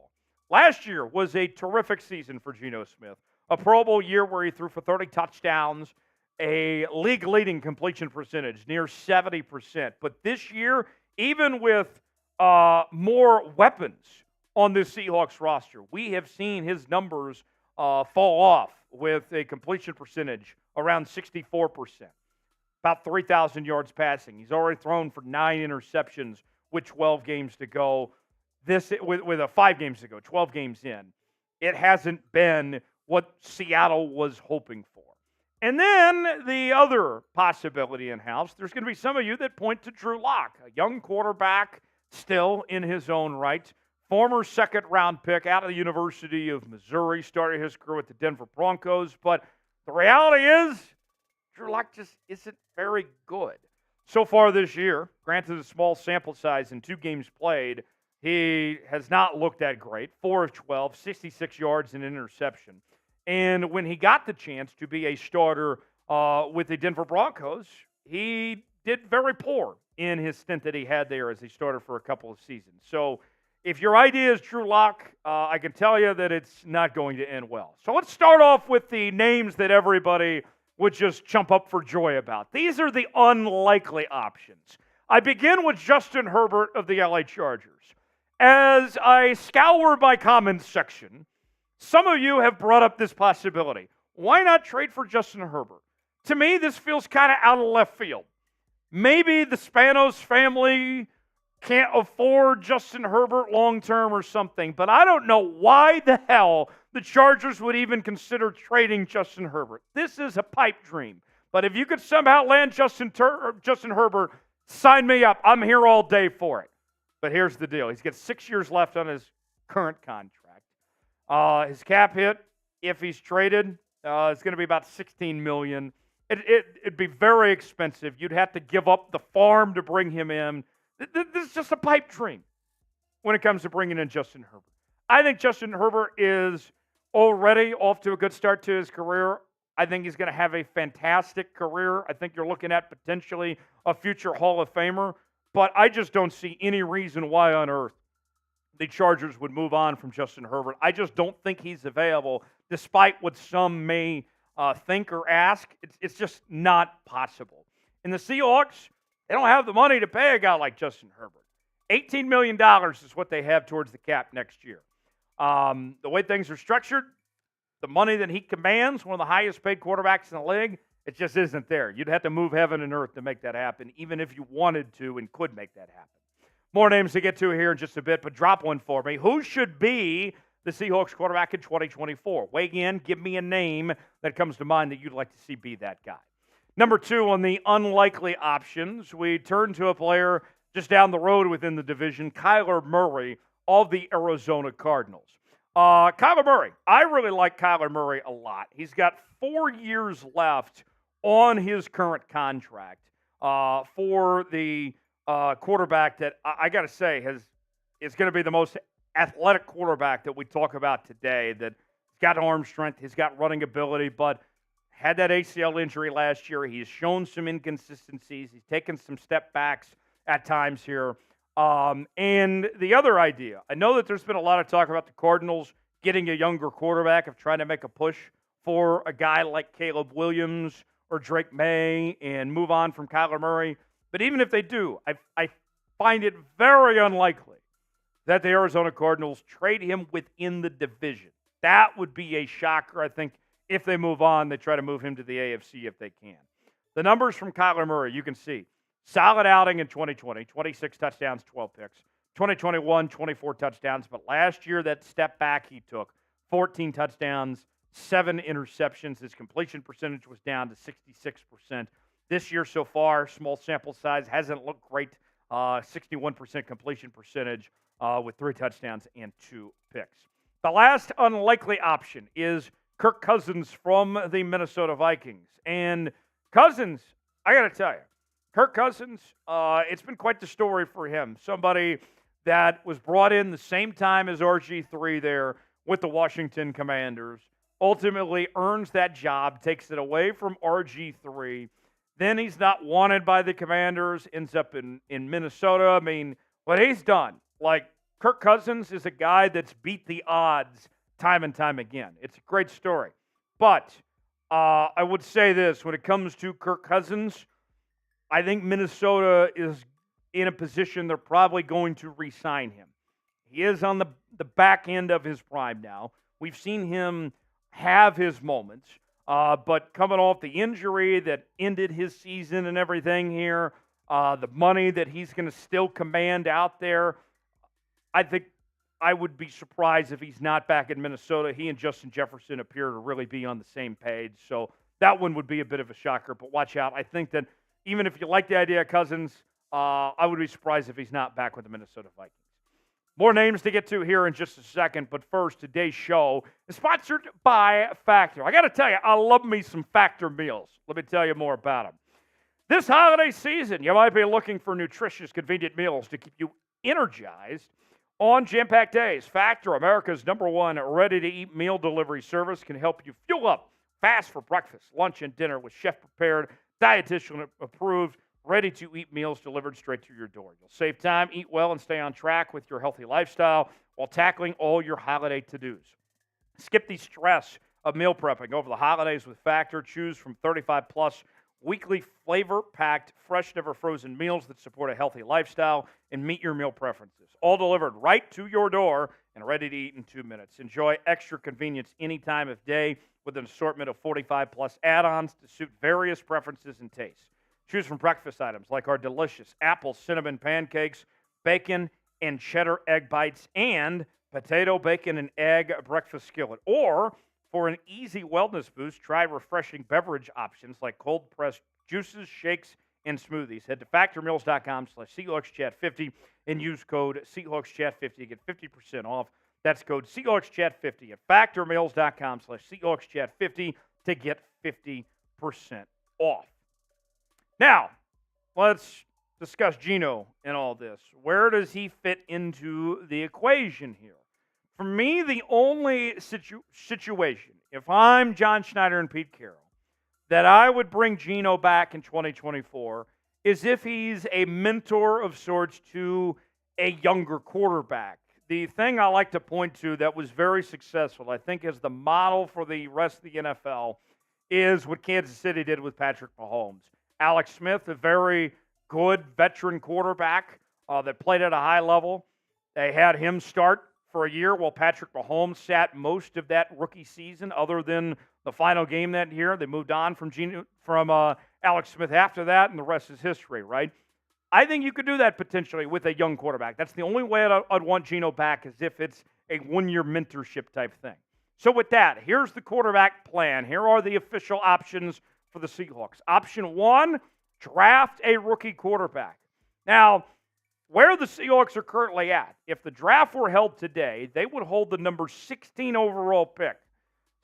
Last year was a terrific season for Geno Smith, a Pro Bowl year where he threw for 30 touchdowns, a league-leading completion percentage, near 70%. But this year, even with more weapons on this Seahawks roster, we have seen his numbers fall off with a completion percentage around 64%, about 3,000 yards passing. He's already thrown for 9 interceptions with 12 games to go. With 5 games to go, 12 games in. It hasn't been what Seattle was hoping for. And then the other possibility in-house, there's going to be some of you that point to Drew Lock, a young quarterback still in his own right, former second-round pick out of the University of Missouri, started his career with the Denver Broncos. But the reality is, Drew Lock just isn't very good. So far this year, granted a small sample size in 2 games played, he has not looked that great. 4 of 12, 66 yards and an interception. And when he got the chance to be a starter with the Denver Broncos, he did very poor in his stint that he had there as he started for a couple of seasons. So if your idea is Drew Lock, I can tell you that it's not going to end well. So let's start off with the names that everybody would just jump up for joy about. These are the unlikely options. I begin with Justin Herbert of the LA Chargers. As I scour my comments section, some of you have brought up this possibility. Why not trade for Justin Herbert? To me, this feels kind of out of left field. Maybe the Spanos family can't afford Justin Herbert long-term or something, but I don't know why the hell the Chargers would even consider trading Justin Herbert. This is a pipe dream. But if you could somehow land Justin Herbert, sign me up. I'm here all day for it. But here's the deal. He's got 6 years left on his current contract. His cap hit, if he's traded, is going to be about $16 million. It'd be very expensive. You'd have to give up the farm to bring him in. This is just a pipe dream when it comes to bringing in Justin Herbert. I think Justin Herbert is already off to a good start to his career. I think he's going to have a fantastic career. I think you're looking at potentially a future Hall of Famer. But I just don't see any reason why on earth the Chargers would move on from Justin Herbert. I just don't think he's available, despite what some may think or ask. It's just not possible. And the Seahawks, they don't have the money to pay a guy like Justin Herbert. $18 million is what they have towards the cap next year. The way things are structured, the money that he commands, one of the highest paid quarterbacks in the league, it just isn't there. You'd have to move heaven and earth to make that happen, even if you wanted to and could make that happen. More names to get to here in just a bit, but drop one for me. Who should be the Seahawks quarterback in 2024? Weigh in, give me a name that comes to mind that you'd like to see be that guy. Number 2 on the unlikely options, we turn to a player just down the road within the division, Kyler Murray of the Arizona Cardinals. Kyler Murray, I really like Kyler Murray a lot. He's got 4 years left on his current contract for the quarterback that I got to say is going to be the most athletic quarterback that we talk about today. That he's got arm strength, he's got running ability, but had that ACL injury last year. He's shown some inconsistencies. He's taken some step backs at times here. And the other idea, I know that there's been a lot of talk about the Cardinals getting a younger quarterback, of trying to make a push for a guy like Caleb Williams or Drake May and move on from Kyler Murray. But even if they do, I find it very unlikely that the Arizona Cardinals trade him within the division. That would be a shocker. I think if they move on, they try to move him to the AFC if they can. The numbers from Kyler Murray, you can see. Solid outing in 2020, 26 touchdowns, 12 picks. 2021, 24 touchdowns. But last year, that step back he took, 14 touchdowns, 7 interceptions. His completion percentage was down to 66%. This year so far, small sample size, hasn't looked great. 61% completion percentage with 3 touchdowns and 2 picks. The last unlikely option is Kirk Cousins from the Minnesota Vikings. And Cousins, I got to tell you, Kirk Cousins, it's been quite the story for him. Somebody that was brought in the same time as RG3 there with the Washington Commanders, ultimately earns that job, takes it away from RG3. Then he's not wanted by the Commanders, ends up in Minnesota. I mean, what he's done, like Kirk Cousins is a guy that's beat the odds time and time again. It's a great story. But I would say this, when it comes to Kirk Cousins, I think Minnesota is in a position they're probably going to re-sign him. He is on the back end of his prime now. We've seen him have his moments, but coming off the injury that ended his season and everything here, the money that he's going to still command out there, I think I would be surprised if he's not back in Minnesota. He and Justin Jefferson appear to really be on the same page, so that one would be a bit of a shocker, but watch out. I think that even if you like the idea of Cousins, I would be surprised if he's not back with the Minnesota Vikings. More names to get to here in just a second, but first, today's show is sponsored by Factor. I got to tell you, I love me some Factor meals. Let me tell you more about them. This holiday season, you might be looking for nutritious, convenient meals to keep you energized on jam-packed days. Factor, America's #1 ready-to-eat meal delivery service, can help you fuel up fast for breakfast, lunch, and dinner with chef-prepared, dietitian-approved, ready-to-eat meals delivered straight to your door. You'll save time, eat well, and stay on track with your healthy lifestyle while tackling all your holiday to-dos. Skip the stress of meal prepping over the holidays with Factor. Choose from 35-plus weekly flavor-packed, fresh, never-frozen meals that support a healthy lifestyle and meet your meal preferences. All delivered right to your door and ready to eat in 2 minutes. Enjoy extra convenience any time of day with an assortment of 45-plus add-ons to suit various preferences and tastes. Choose from breakfast items like our delicious apple cinnamon pancakes, bacon and cheddar egg bites, and potato, bacon, and egg breakfast skillet. Or for an easy wellness boost, try refreshing beverage options like cold-pressed juices, shakes, and smoothies. Head to factormeals.com/SeahawksChat50 and use code SeahawksChat50 to get 50% off. That's code SeahawksChat50 at factormeals.com/SeahawksChat50 to get 50% off. Now, let's discuss Geno and all this. Where does he fit into the equation here? For me, the only situation, if I'm John Schneider and Pete Carroll, that I would bring Geno back in 2024 is if he's a mentor of sorts to a younger quarterback. The thing I like to point to that was very successful, I think, as the model for the rest of the NFL, is what Kansas City did with Patrick Mahomes. Alex Smith, a very good veteran quarterback that played at a high level. They had him start for a year while Patrick Mahomes sat most of that rookie season, other than the final game that year. They moved on from Alex Smith after that, and the rest is history, right? I think you could do that potentially with a young quarterback. That's the only way I'd want Geno back, is if it's a one-year mentorship type thing. So with that, here's the quarterback plan. Here are the official options for the Seahawks. Option 1, draft a rookie quarterback. Now, where the Seahawks are currently at, if the draft were held today, they would hold the number 16 overall pick.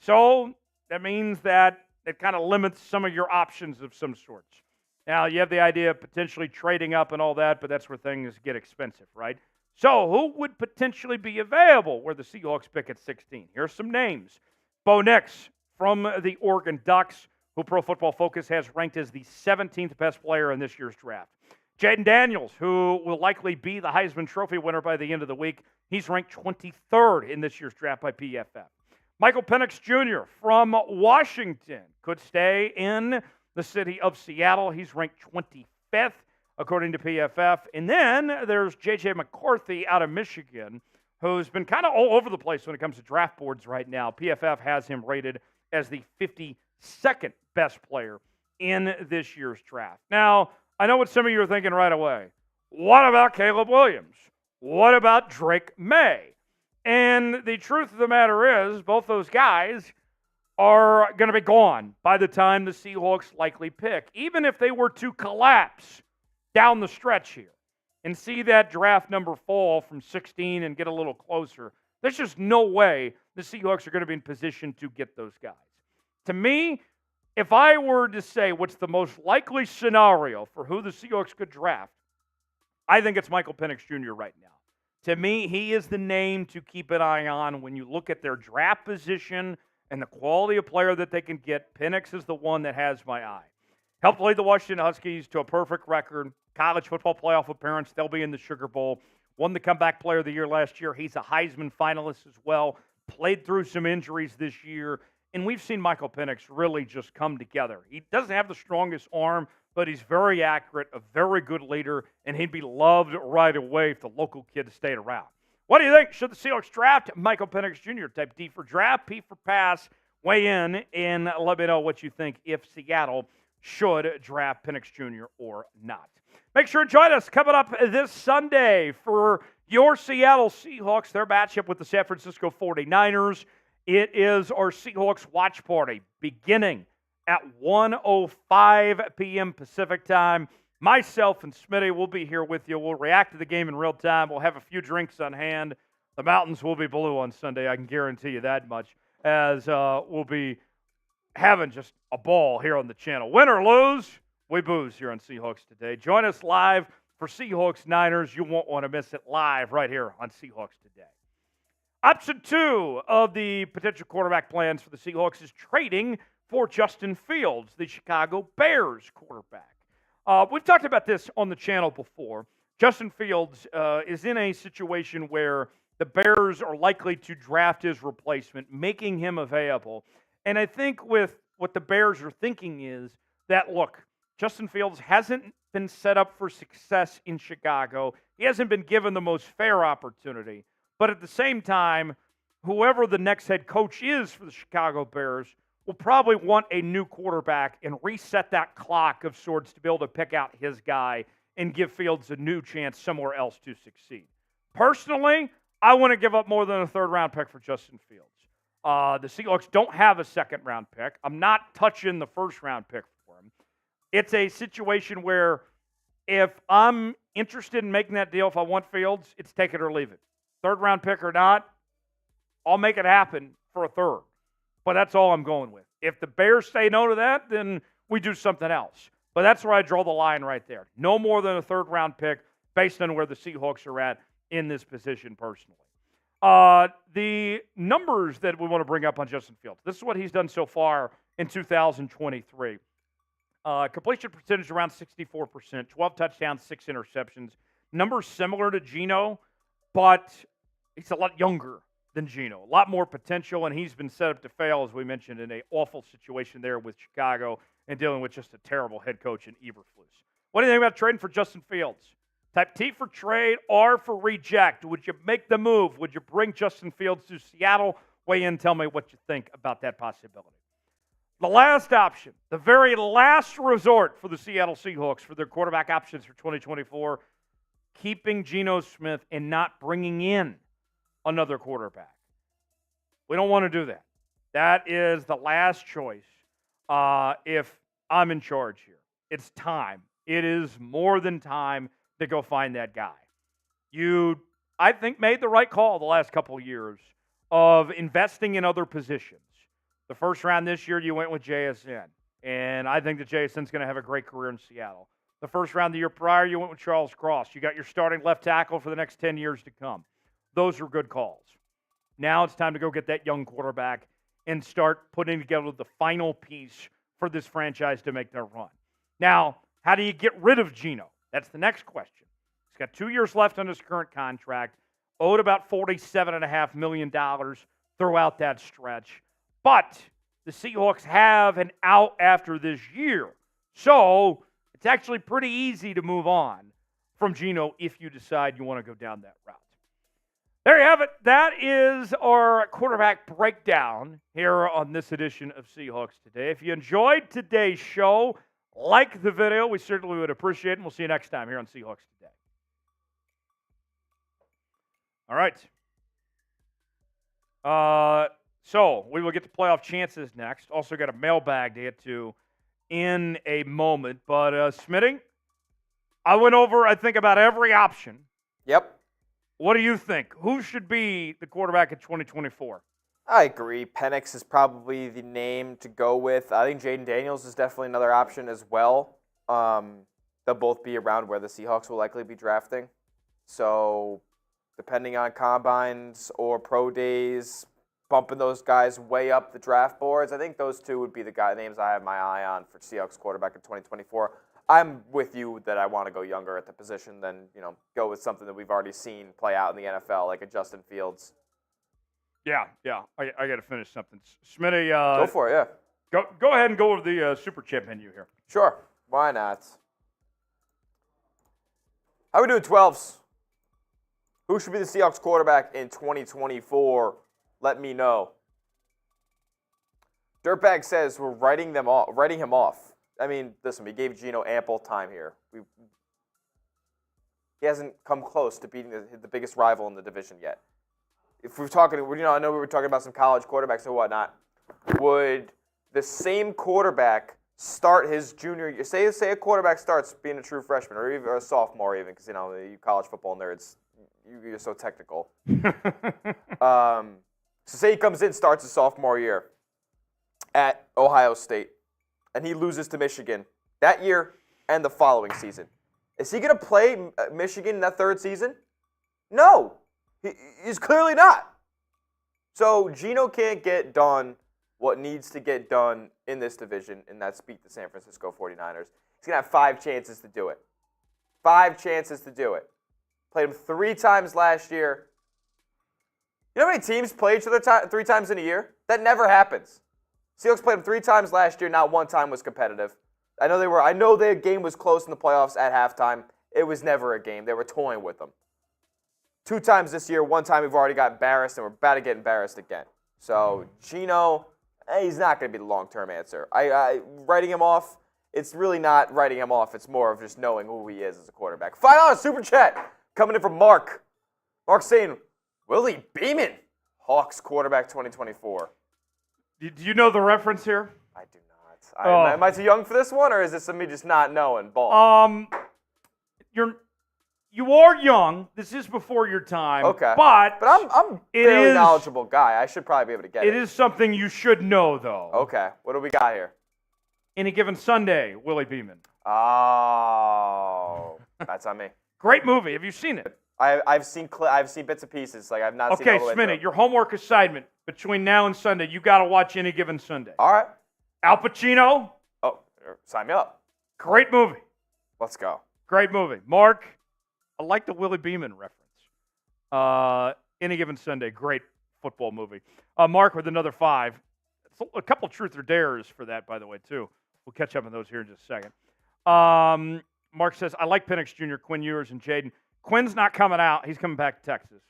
So that means that it kind of limits some of your options of some sorts. Now, you have the idea of potentially trading up and all that, but that's where things get expensive, right? So who would potentially be available where the Seahawks pick at 16? Here's some names. Bo Nix from the Oregon Ducks, who Pro Football Focus has ranked as the 17th best player in this year's draft. Jaden Daniels, who will likely be the Heisman Trophy winner by the end of the week, he's ranked 23rd in this year's draft by PFF. Michael Penix Jr. from Washington could stay in the city of Seattle. He's ranked 25th, according to PFF. And then there's J.J. McCarthy out of Michigan, who's been kind of all over the place when it comes to draft boards right now. PFF has him rated as the 52nd best player in this year's draft. Now, I know what some of you are thinking right away. What about Caleb Williams? What about Drake May? And the truth of the matter is, both those guys are going to be gone by the time the Seahawks likely pick, even if they were to collapse down the stretch here and see that draft number fall from 16 and get a little closer. There's just no way the Seahawks are going to be in position to get those guys. To me, if I were to say what's the most likely scenario for who the Seahawks could draft, I think it's Michael Penix Jr. right now. To me, he is the name to keep an eye on when you look at their draft position and the quality of player that they can get. Penix is the one that has my eye. Helped lead the Washington Huskies to a perfect record. College football playoff appearance. They'll be in the Sugar Bowl. Won the comeback player of the year last year. He's a Heisman finalist as well. Played through some injuries this year. And we've seen Michael Penix really just come together. He doesn't have the strongest arm, but he's very accurate, a very good leader, and he'd be loved right away if the local kid stayed around. What do you think? Should the Seahawks draft Michael Penix Jr.? Type D for draft, P for pass. Weigh in and let me know what you think if Seattle should draft Penix Jr. or not. Make sure to join us coming up this Sunday for your Seattle Seahawks, their matchup with the San Francisco 49ers. It is our Seahawks watch party beginning at 1:05 p.m. Pacific time. Myself and Smitty will be here with you. We'll react to the game in real time. We'll have a few drinks on hand. The mountains will be blue on Sunday. I can guarantee you that much, as we'll be having just a ball here on the channel. Win or lose, we booze here on Seahawks Today. Join us live for Seahawks Niners. You won't want to miss it live right here on Seahawks Today. Option 2 of the potential quarterback plans for the Seahawks is trading for Justin Fields, the Chicago Bears quarterback. We've talked about this on the channel before. Justin Fields is in a situation where the Bears are likely to draft his replacement, making him available. And I think with what the Bears are thinking is that, look, Justin Fields hasn't been set up for success in Chicago. He hasn't been given the most fair opportunity. But at the same time, whoever the next head coach is for the Chicago Bears will probably want a new quarterback and reset that clock of sorts to be able to pick out his guy and give Fields a new chance somewhere else to succeed. Personally, I wouldn't give up more than a third-round pick for Justin Fields. The Seahawks don't have a second-round pick. I'm not touching the first-round pick for him. It's a situation where if I'm interested in making that deal, if I want Fields, it's take it or leave it. Third-round pick or not, I'll make it happen for a third. But that's all I'm going with. If the Bears say no to that, then we do something else. But that's where I draw the line right there. No more than a third-round pick based on where the Seahawks are at in this position personally. The numbers that we want to bring up on Justin Fields. This is what he's done so far in 2023. Completion percentage around 64%, 12 touchdowns, 6 interceptions. Numbers similar to Geno, but he's a lot younger than Geno. A lot more potential, and he's been set up to fail, as we mentioned, in an awful situation there with Chicago and dealing with just a terrible head coach in Eberflus. What do you think about trading for Justin Fields? Type T for trade, R for reject. Would you make the move? Would you bring Justin Fields to Seattle? Weigh in, tell me what you think about that possibility. The last option, the very last resort for the Seattle Seahawks for their quarterback options for 2024, keeping Geno Smith and not bringing in another quarterback. We don't want to do that. That is the last choice if I'm in charge here. It's time. It is more than time to go find that guy. You, I think, made the right call the last couple of years of investing in other positions. The first round this year, you went with JSN, and I think that JSN's going to have a great career in Seattle. The first round the year prior, you went with Charles Cross. You got your starting left tackle for the next 10 years to come. Those are good calls. Now it's time to go get that young quarterback and start putting together the final piece for this franchise to make their run. Now, how do you get rid of Geno? That's the next question. He's got 2 years left on his current contract, owed about $47.5 million throughout that stretch. But the Seahawks have an out after this year. So it's actually pretty easy to move on from Geno if you decide you want to go down that route. There you have it. That is our quarterback breakdown here on this edition of Seahawks Today. If you enjoyed today's show, like the video. We certainly would appreciate it, and we'll see you next time here on Seahawks Today. All right. So we will get to playoff chances next. Also got a mailbag to get to in a moment. But, Smitty, I went over, I think, about every option. Yep. What do you think? Who should be the quarterback in 2024? I agree. Penix is probably the name to go with. I think Jaden Daniels is definitely another option as well. They'll both be around where the Seahawks will likely be drafting. So depending on combines or pro days, bumping those guys way up the draft boards, I think those two would be the names I have my eye on for Seahawks quarterback in 2024. I'm with you that I want to go younger at the position than, go with something that we've already seen play out in the NFL, like a Justin Fields. Yeah. I got to finish something. Smitty, go for it, yeah. Go ahead and go over the Super Chat menu here. Sure. Why not? How we doing, 12s? Who should be the Seahawks quarterback in 2024? Let me know. Dirtbag says we're writing him off. I mean, listen, we gave Geno ample time here. He hasn't come close to beating the biggest rival in the division yet. If we're talking, I know we were talking about some college quarterbacks and whatnot. Would the same quarterback start his junior year? Say a quarterback starts being a true freshman or even a sophomore, even because you college football nerds, you're so technical. So say he comes in, starts his sophomore year at Ohio State, and he loses to Michigan that year and the following season. Is he going to play Michigan in that third season? No, he's clearly not. So Geno can't get done what needs to get done in this division, and that's beat the San Francisco 49ers. He's going to have 5 chances to do it. 5 chances to do it. Played him 3 times last year. You know how many teams play each other 3 times in a year? That never happens. Seahawks played them 3 times last year. Not 1 time was competitive. I know their game was close in the playoffs at halftime. It was never a game. They were toying with them. 2 times this year. 1 time we've already got embarrassed, and we're about to get embarrassed again. So Geno, he's not going to be the long-term answer. Writing him off, it's really not writing him off. It's more of just knowing who he is as a quarterback. $5 super chat coming in from Mark. Mark saying, Willie Beeman, Hawks quarterback 2024. Do you know the reference here? I do not. Am I too young for this one, or is this me just not knowing ball? You are young. This is before your time. Okay. But I'm a fairly knowledgeable guy. I should probably be able to get it. It is something you should know, though. Okay. What do we got here? Any Given Sunday, Willie Beeman. Oh, that's on me. Great movie. Have you seen it? I've seen bits and pieces. I've not seen it all the way through. Okay, Smitty, your homework assignment between now and Sunday, you got to watch Any Given Sunday. All right. Al Pacino. Oh, sign me up. Great movie. Let's go. Great movie. Mark, I like the Willie Beeman reference. Any Given Sunday, great football movie. Mark with another 5. A couple truth or dares for that, by the way, too. We'll catch up on those here in just a second. Mark says, I like Penix Jr., Quinn Ewers, and Jaden. Quinn's not coming out. He's coming back to Texas.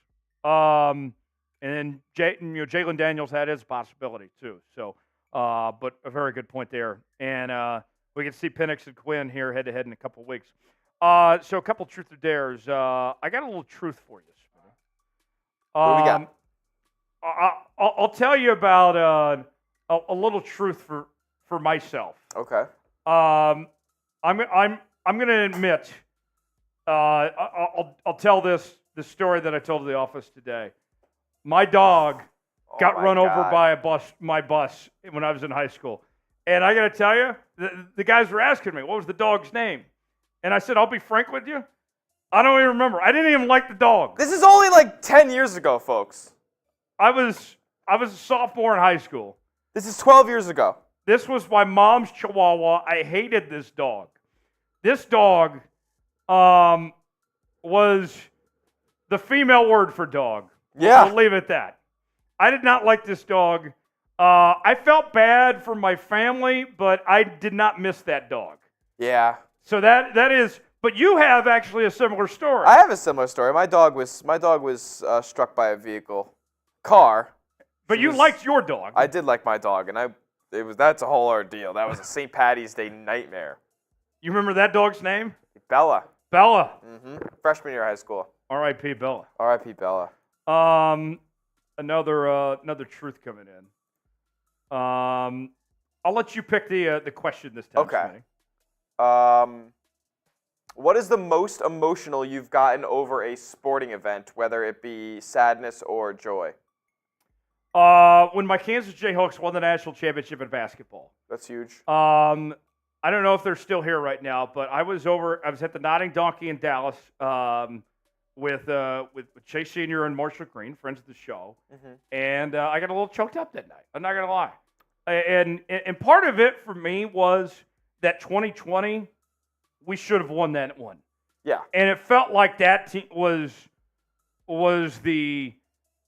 And then Jalen Daniels had his possibility, too. So, but a very good point there. And we can see Penix and Quinn here head-to-head in a couple weeks. So a couple truth or dares. I got a little truth for you. What do we got? I'll tell you about a little truth for myself. Okay. I'm going to admit, I'll tell the story that I told the office today. My dog got run over by my bus when I was in high school. And I got to tell you, the guys were asking me, what was the dog's name? And I said, I'll be frank with you, I don't even remember. I didn't even like the dog. This is only like 10 years ago, folks. I was a sophomore in high school. This is 12 years ago. This was my mom's Chihuahua. I hated this dog. This dog was the female word for dog. Yeah. We'll leave it at that. I did not like this dog. I felt bad for my family, but I did not miss that dog. Yeah. So that is. But you have actually a similar story. I have a similar story. My dog was struck by a vehicle, car. But you liked your dog. I did like my dog, and that's a whole ordeal. That was a St. Patty's Day nightmare. You remember that dog's name? Bella. Bella. Freshman year of high school. R.I.P. Bella. R.I.P. Bella. Another truth coming in. I'll let you pick the question this time. Okay. What is the most emotional you've gotten over a sporting event, whether it be sadness or joy? When my Kansas Jayhawks won the national championship in basketball. That's huge. I don't know if they're still here right now, but I was at the Nodding Donkey in Dallas with Chase Sr. and Marshall Green, friends of the show, and I got a little choked up that night. I'm not gonna lie, and part of it for me was that 2020 we should have won that one. Yeah, and it felt like that team was the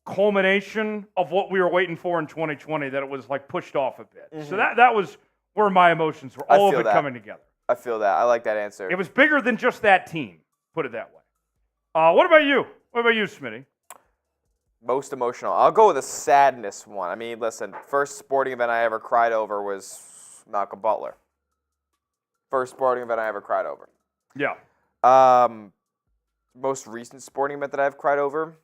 culmination of what we were waiting for in 2020. That it was like pushed off a bit. So that was where my emotions were. All of it coming together. I feel that. I like that answer. It was bigger than just that team. Put it that way. What about you? What about you, Smitty? Most emotional. I'll go with a sadness one. I mean, listen, first sporting event I ever cried over was Malcolm Butler. First sporting event I ever cried over. Yeah. Most recent sporting event that I've cried over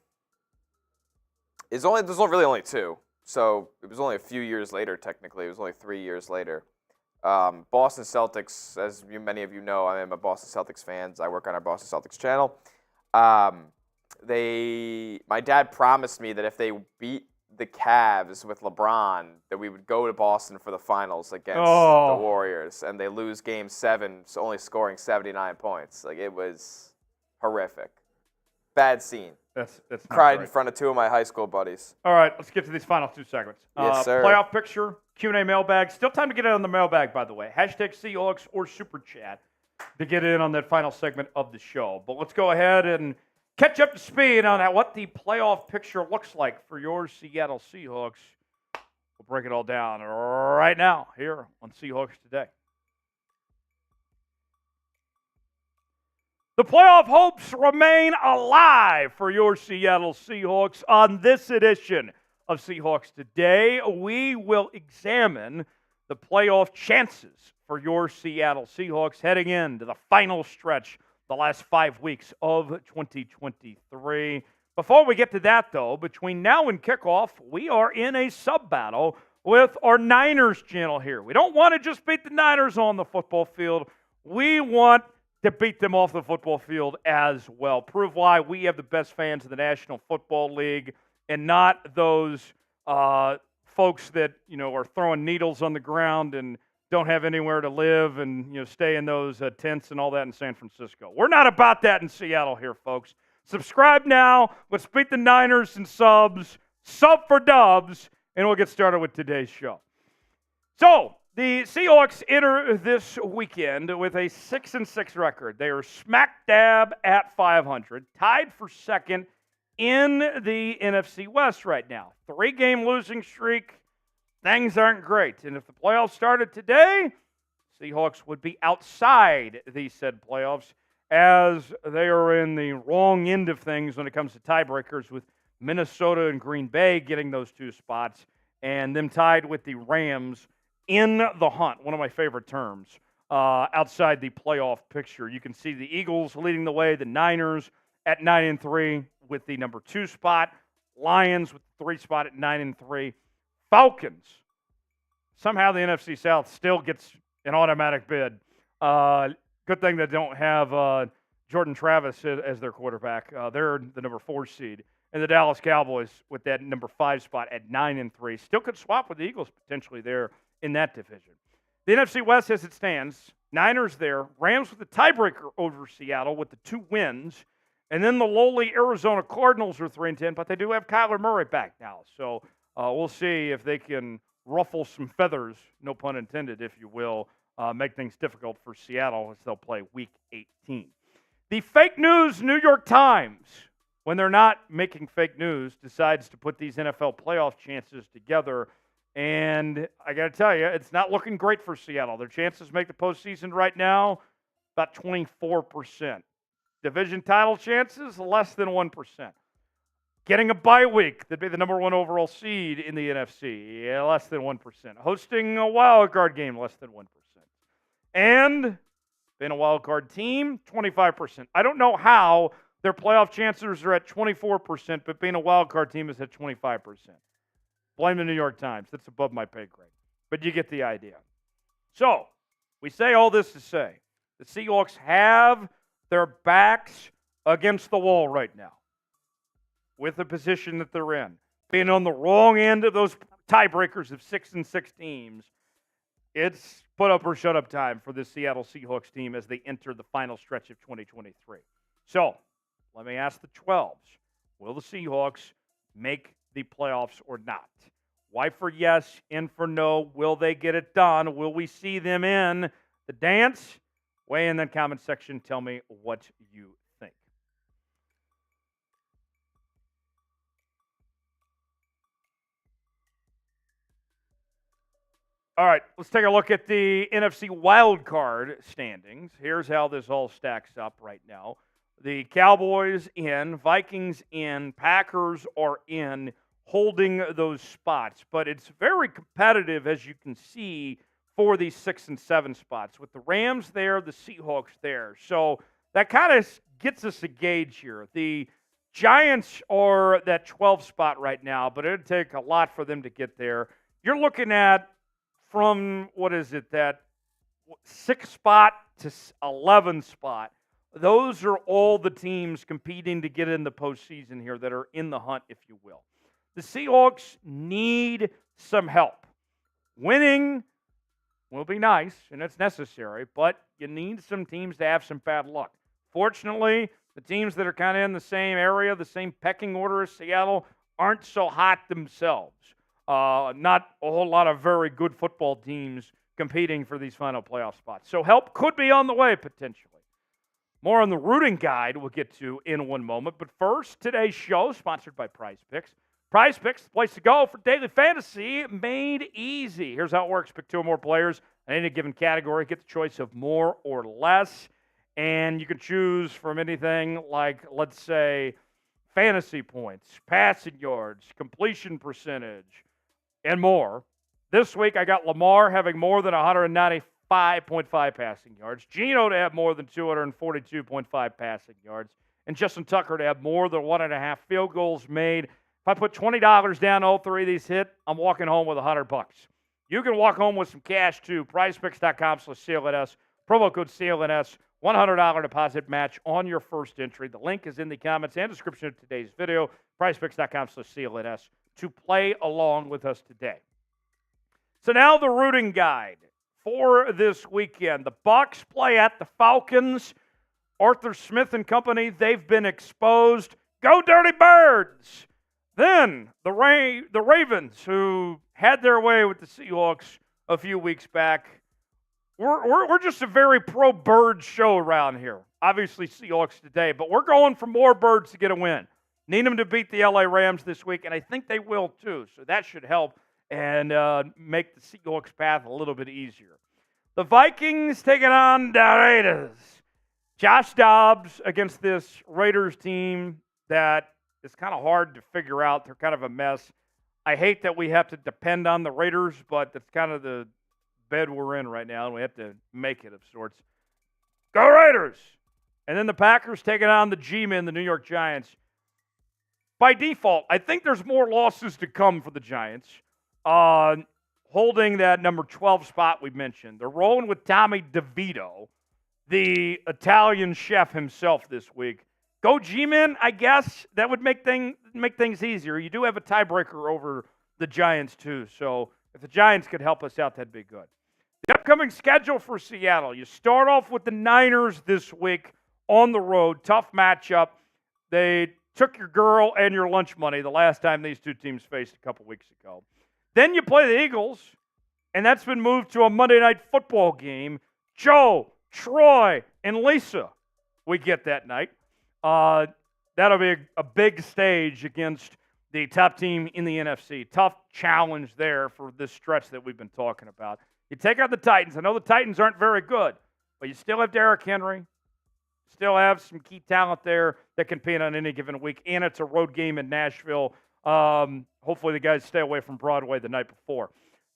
there's really only two. So it was only a few years later, technically. It was only 3 years later. Boston Celtics, as many of you know, I am a Boston Celtics fan. I work on our Boston Celtics channel. My dad promised me that if they beat the Cavs with LeBron, that we would go to Boston for the finals against the Warriors. And they lose Game 7, so only scoring 79 points. Like, it was horrific. Bad scene. That's cried in front of two of my high school buddies. All right, let's get to these final 2 segments. Yes, sir. Playoff picture, Q&A mailbag. Still time to get in on the mailbag, by the way. Hashtag Seahawks or Super Chat to get in on that final segment of the show. But let's go ahead and catch up to speed on what the playoff picture looks like for your Seattle Seahawks. We'll break it all down right now here on Seahawks Today. The playoff hopes remain alive for your Seattle Seahawks. On this edition of Seahawks Today, we will examine the playoff chances for your Seattle Seahawks heading into the final stretch, the last 5 weeks of 2023. Before we get to that, though, between now and kickoff, we are in a sub-battle with our Niners channel here. We don't want to just beat the Niners on the football field. We want to beat them off the football field as well. Prove why we have the best fans in the National Football League and not those folks that, are throwing needles on the ground and don't have anywhere to live and, stay in those tents and all that in San Francisco. We're not about that in Seattle here, folks. Subscribe now. Let's beat the Niners and subs. Sub for dubs. And we'll get started with today's show. So, the Seahawks enter this weekend with a 6-6 record. They are smack dab at 500, tied for second in the NFC West right now. 3-game losing streak. Things aren't great. And if the playoffs started today, Seahawks would be outside these said playoffs as they are in the wrong end of things when it comes to tiebreakers, with Minnesota and Green Bay getting those 2 spots and them tied with the Rams in the hunt, one of my favorite terms, outside the playoff picture. You can see the Eagles leading the way, the Niners at 9-3 with the number 2 spot, Lions with the 3 spot at 9-3, Falcons. Somehow the NFC South still gets an automatic bid. Good thing they don't have Jordan Travis as their quarterback. They're the number 4 seed. And the Dallas Cowboys with that number 5 spot at 9-3. Still could swap with the Eagles potentially there in that division. The NFC West as it stands, Niners there, Rams with the tiebreaker over Seattle with the 2 wins, and then the lowly Arizona Cardinals are 3-10, but they do have Kyler Murray back now. So we'll see if they can ruffle some feathers, no pun intended, if you will, make things difficult for Seattle as they'll play Week 18. The fake news New York Times, when they're not making fake news, decides to put these NFL playoff chances together. And I got to tell you, it's not looking great for Seattle. Their chances to make the postseason right now, about 24%. Division title chances, less than 1%. Getting a bye week, that'd be the number one overall seed in the NFC, less than 1%. Hosting a wild card game, less than 1%. And being a wild card team, 25%. I don't know how their playoff chances are at 24%, but being a wild card team is at 25%. Blame the New York Times. That's above my pay grade. But you get the idea. So, we say all this to say, the Seahawks have their backs against the wall right now with the position that they're in. Being on the wrong end of those tiebreakers of 6 and 6 teams, it's put up or shut up time for this Seattle Seahawks team as they enter the final stretch of 2023. So, let me ask the 12s. Will the Seahawks make the playoffs or not? Y for yes, N for no. Will they get it done? Will we see them in the dance? Weigh in the comment section. Tell me what you think. All right, let's take a look at the NFC Wild Card standings. Here's how this all stacks up right now. The Cowboys in, Vikings in, Packers are in, holding those spots. But it's very competitive, as you can see, for these 6 and 7 spots. With the Rams there, the Seahawks there. So that kind of gets us a gauge here. The Giants are that 12 spot right now, but it'd take a lot for them to get there. You're looking at from, that 6 spot to 11 spot. Those are all the teams competing to get in the postseason here that are in the hunt, if you will. The Seahawks need some help. Winning will be nice, and it's necessary, but you need some teams to have some bad luck. Fortunately, the teams that are kind of in the same area, the same pecking order as Seattle, aren't so hot themselves. Not a whole lot of very good football teams competing for these final playoff spots. So help could be on the way, potentially. More on the rooting guide we'll get to in one moment. But first, today's show sponsored by Prize Picks. Prize Picks, the place to go for daily fantasy made easy. Here's how it works. Pick 2 or more players in any given category. Get the choice of more or less. And you can choose from anything like, let's say, fantasy points, passing yards, completion percentage, and more. This week, I got Lamar having more than 195.5 passing yards, Geno to have more than 242.5 passing yards, and Justin Tucker to have more than 1.5 field goals made. If I put $20 down, all 3 of these hit, I'm walking home with $100. You can walk home with some cash too. PrizePicks.com/CLNS. Promo code CLNS. $100 deposit match on your first entry. The link is in the comments and description of today's video. PrizePicks.com/CLNS to play along with us today. So now the rooting guide for this weekend. The Bucs play at the Falcons. Arthur Smith and company, they've been exposed. Go Dirty Birds! Then the Ravens, who had their way with the Seahawks a few weeks back. We're just a very pro-bird show around here. Obviously, Seahawks today, but we're going for more birds to get a win. Need them to beat the LA Rams this week, and I think they will too. So that should help and make the Seahawks path a little bit easier. The Vikings taking on the Raiders. Josh Dobbs against this Raiders team that is kind of hard to figure out. They're kind of a mess. I hate that we have to depend on the Raiders, but that's kind of the bed we're in right now, and we have to make it of sorts. Go Raiders! And then the Packers taking on the G-Men, the New York Giants. By default, I think there's more losses to come for the Giants. Holding that number 12 spot we mentioned. They're rolling with Tommy DeVito, the Italian chef himself this week. Go G-Men, I guess. That would make things easier. You do have a tiebreaker over the Giants, too. So if the Giants could help us out, that'd be good. The upcoming schedule for Seattle. You start off with the Niners this week on the road. Tough matchup. They took your girl and your lunch money the last time these two teams faced a couple weeks ago. Then you play the Eagles, and that's been moved to a Monday Night Football game. Joe, Troy, and Lisa, we get that night. That'll be a big stage against the top team in the NFC. Tough challenge there for this stretch that we've been talking about. You take out the Titans. I know the Titans aren't very good, but you still have Derrick Henry. Still have some key talent there that can compete on any given week, and it's a road game in Nashville. Hopefully the guys stay away from Broadway the night before.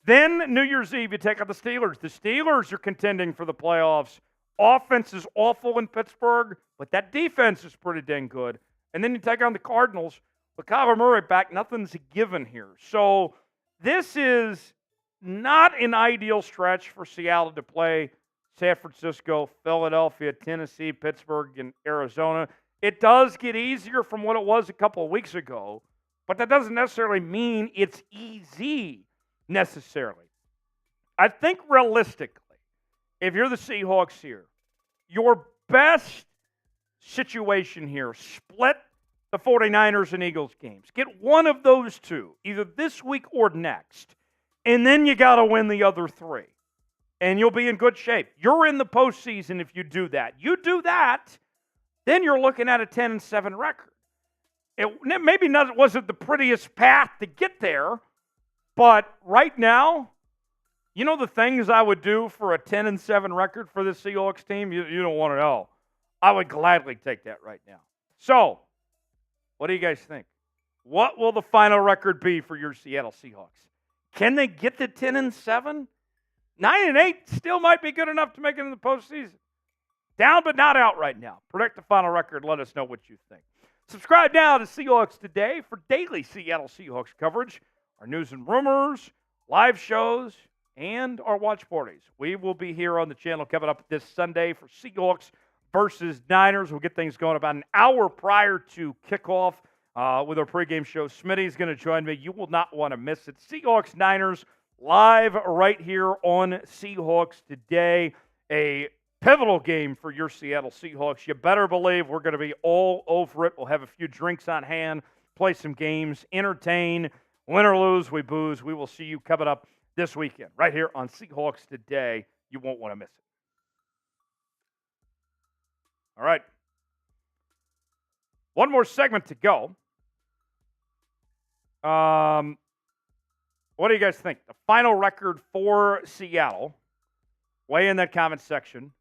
Then New Year's Eve, you take out the Steelers. The Steelers are contending for the playoffs. Offense is awful in Pittsburgh, but that defense is pretty dang good. And then you take on the Cardinals. With Kyler Murray back, nothing's a given here. So this is not an ideal stretch for Seattle to play San Francisco, Philadelphia, Tennessee, Pittsburgh, and Arizona. It does get easier from what it was a couple of weeks ago, but that doesn't necessarily mean it's easy necessarily. I think realistically, if you're the Seahawks here, your best situation here, split the 49ers and Eagles games. Get one of those two, either this week or next, and then you got to win the other three, and you'll be in good shape. You're in the postseason if you do that. You do that, then you're looking at a 10-7 record. It maybe wasn't the prettiest path to get there, but right now, you know the things I would do for a 10-7 record for this Seahawks team? You don't want to know. I would gladly take that right now. So, what do you guys think? What will the final record be for your Seattle Seahawks? Can they get to 10-7? 9-8 still might be good enough to make it in the postseason. Down but not out right now. Predict the final record. Let us know what you think. Subscribe now to Seahawks Today for daily Seattle Seahawks coverage, our news and rumors, live shows, and our watch parties. We will be here on the channel coming up this Sunday for Seahawks versus Niners. We'll get things going about an hour prior to kickoff with our pregame show. Smitty's going to join me. You will not want to miss it. Seahawks Niners live right here on Seahawks Today. A pivotal game for your Seattle Seahawks. You better believe we're going to be all over it. We'll have a few drinks on hand, play some games, entertain. Win or lose, we booze. We will see you coming up this weekend right here on Seahawks Today. You won't want to miss it. All right. One more segment to go. What do you guys think? The final record for Seattle. Weigh in that comment section.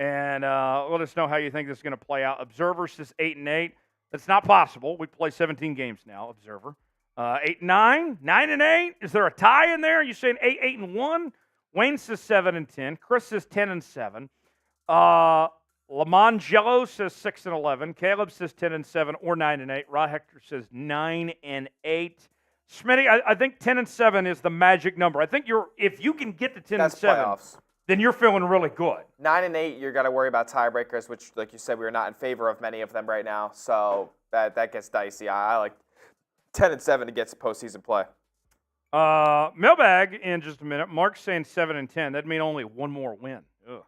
And let us know how you think this is going to play out. Observer says 8-8. That's not possible. We play 17 games now, Observer. 8-9, 9-8. Is there a tie in there? You saying 8-8-1? Wayne says 7-10. Chris says 10-7. Lamongello says 6-11. Caleb says 10-7 or 9-8. Rod Hector says 9-8. Smitty, I think 10-7 is the magic number. I think if you can get to 10-7, then you're feeling really good. 9-8, you're gonna worry about tiebreakers, which, like you said, we're not in favor of many of them right now. So that gets dicey. I like 10-7 to get to postseason play. Mailbag in just a minute. Mark's saying 7-10. That'd mean only one more win. Ugh.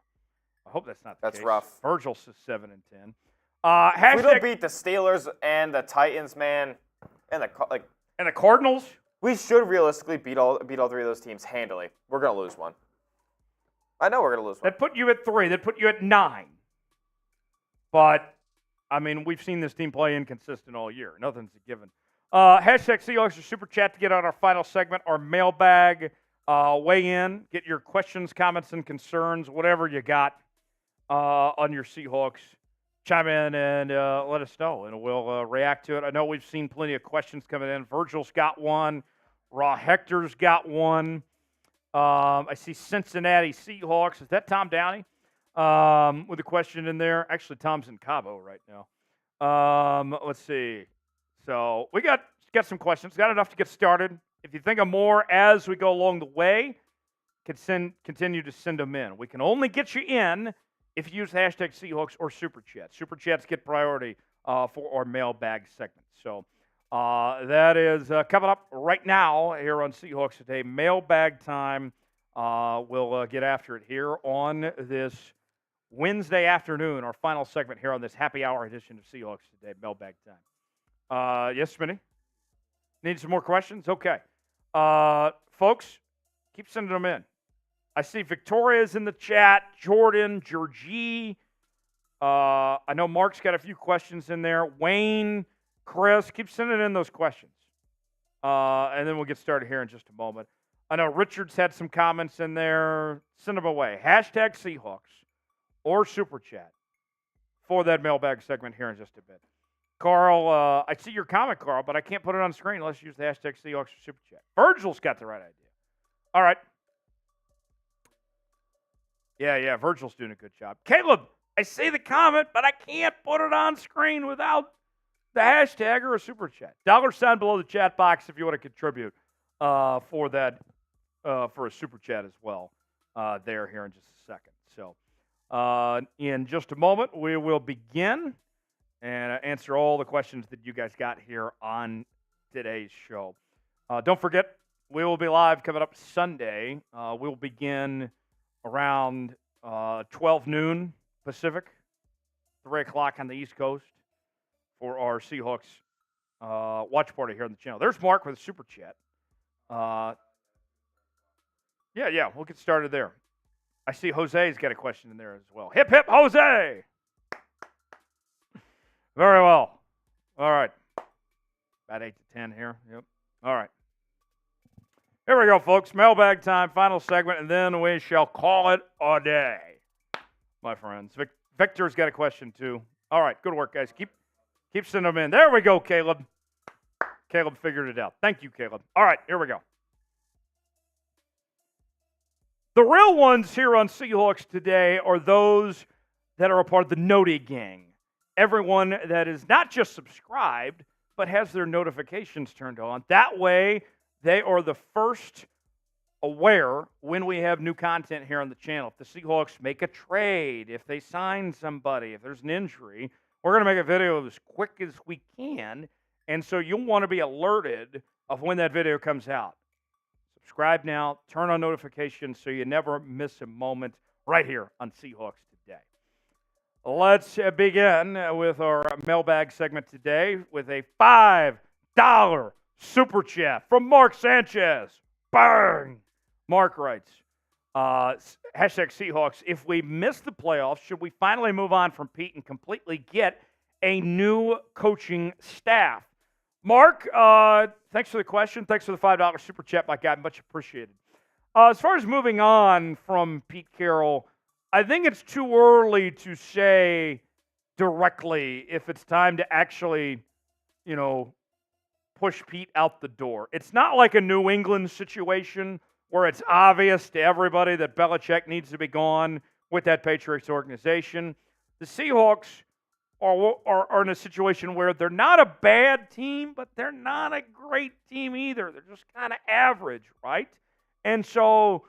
I hope that's not the case. That's rough. Virgil says 7-10. If we don't beat the Steelers and the Titans, man, and the Cardinals, we should realistically beat all three of those teams handily. We're gonna lose one. I know we're gonna lose one. That put you at 3. That put you at 9. But I mean, we've seen this team play inconsistent all year. Nothing's a given. Hashtag Seahawks or Super Chat to get on our final segment, our mailbag. Weigh in, get your questions, comments, and concerns, whatever you got on your Seahawks. Chime in and let us know, and we'll react to it. I know we've seen plenty of questions coming in. Virgil's got one. Raw Hector's got one. I see Cincinnati Seahawks. Is that Tom Downey with a question in there? Actually, Tom's in Cabo right now. Let's see. So we got some questions. Got enough to get started. If you think of more as we go along the way, continue to send them in. We can only get you in if you use hashtag Seahawks or Super Chat. Super Chats get priority for our mailbag segment. So that is coming up right now here on Seahawks Today. Mailbag time. We'll get after it here on this Wednesday afternoon, our final segment here on this happy hour edition of Seahawks Today. Mailbag time. Yes, Smitty? Need some more questions? Okay. Folks, keep sending them in. I see Victoria's in the chat, Jordan, Georgie, I know Mark's got a few questions in there. Wayne, Chris, keep sending in those questions. And then we'll get started here in just a moment. I know Richard's had some comments in there. Send them away. Hashtag Seahawks or Super Chat for that mailbag segment here in just a bit. Carl, I see your comment, Carl, but I can't put it on screen unless you use the hashtag Seahawks or Super Chat. Virgil's got the right idea. All right. Yeah, Virgil's doing a good job. Caleb, I see the comment, but I can't put it on screen without the hashtag or a Super Chat. $sign below the chat box if you want to contribute for that, for a Super Chat as well there here in just a second. So in just a moment, we will begin and answer all the questions that you guys got here on today's show. Don't forget, we will be live coming up Sunday. We'll begin around 12 noon Pacific, 3 o'clock on the East Coast for our Seahawks watch party here on the channel. There's Mark with a Super Chat. Yeah, we'll get started there. I see Jose's got a question in there as well. Hip, hip, Jose! Very well. All right. About 8 to 10 here. Yep. All right. Here we go, folks. Mailbag time, final segment, and then we shall call it a day, my friends. Victor's got a question, too. All right. Good work, guys. Keep sending them in. There we go, Caleb. Caleb figured it out. Thank you, Caleb. All right. Here we go. The real ones here on Seahawks today are those that are a part of the Noti gang. Everyone that is not just subscribed, but has their notifications turned on. That way, they are the first aware when we have new content here on the channel. If the Seahawks make a trade, if they sign somebody, if there's an injury, we're going to make a video as quick as we can. And so you'll want to be alerted of when that video comes out. Subscribe now, turn on notifications so you never miss a moment right here on Seahawks Today. Let's begin with our mailbag segment today with a $5 Super Chat from Mark Sanchez. Bang! Mark writes, hashtag Seahawks, if we miss the playoffs, should we finally move on from Pete and completely get a new coaching staff? Mark, thanks for the question. Thanks for the $5 Super Chat, my guy. Much appreciated. As far as moving on from Pete Carroll, I think it's too early to say directly if it's time to actually, push Pete out the door. It's not like a New England situation where it's obvious to everybody that Belichick needs to be gone with that Patriots organization. The Seahawks are in a situation where they're not a bad team, but they're not a great team either. They're just kind of average, right? And so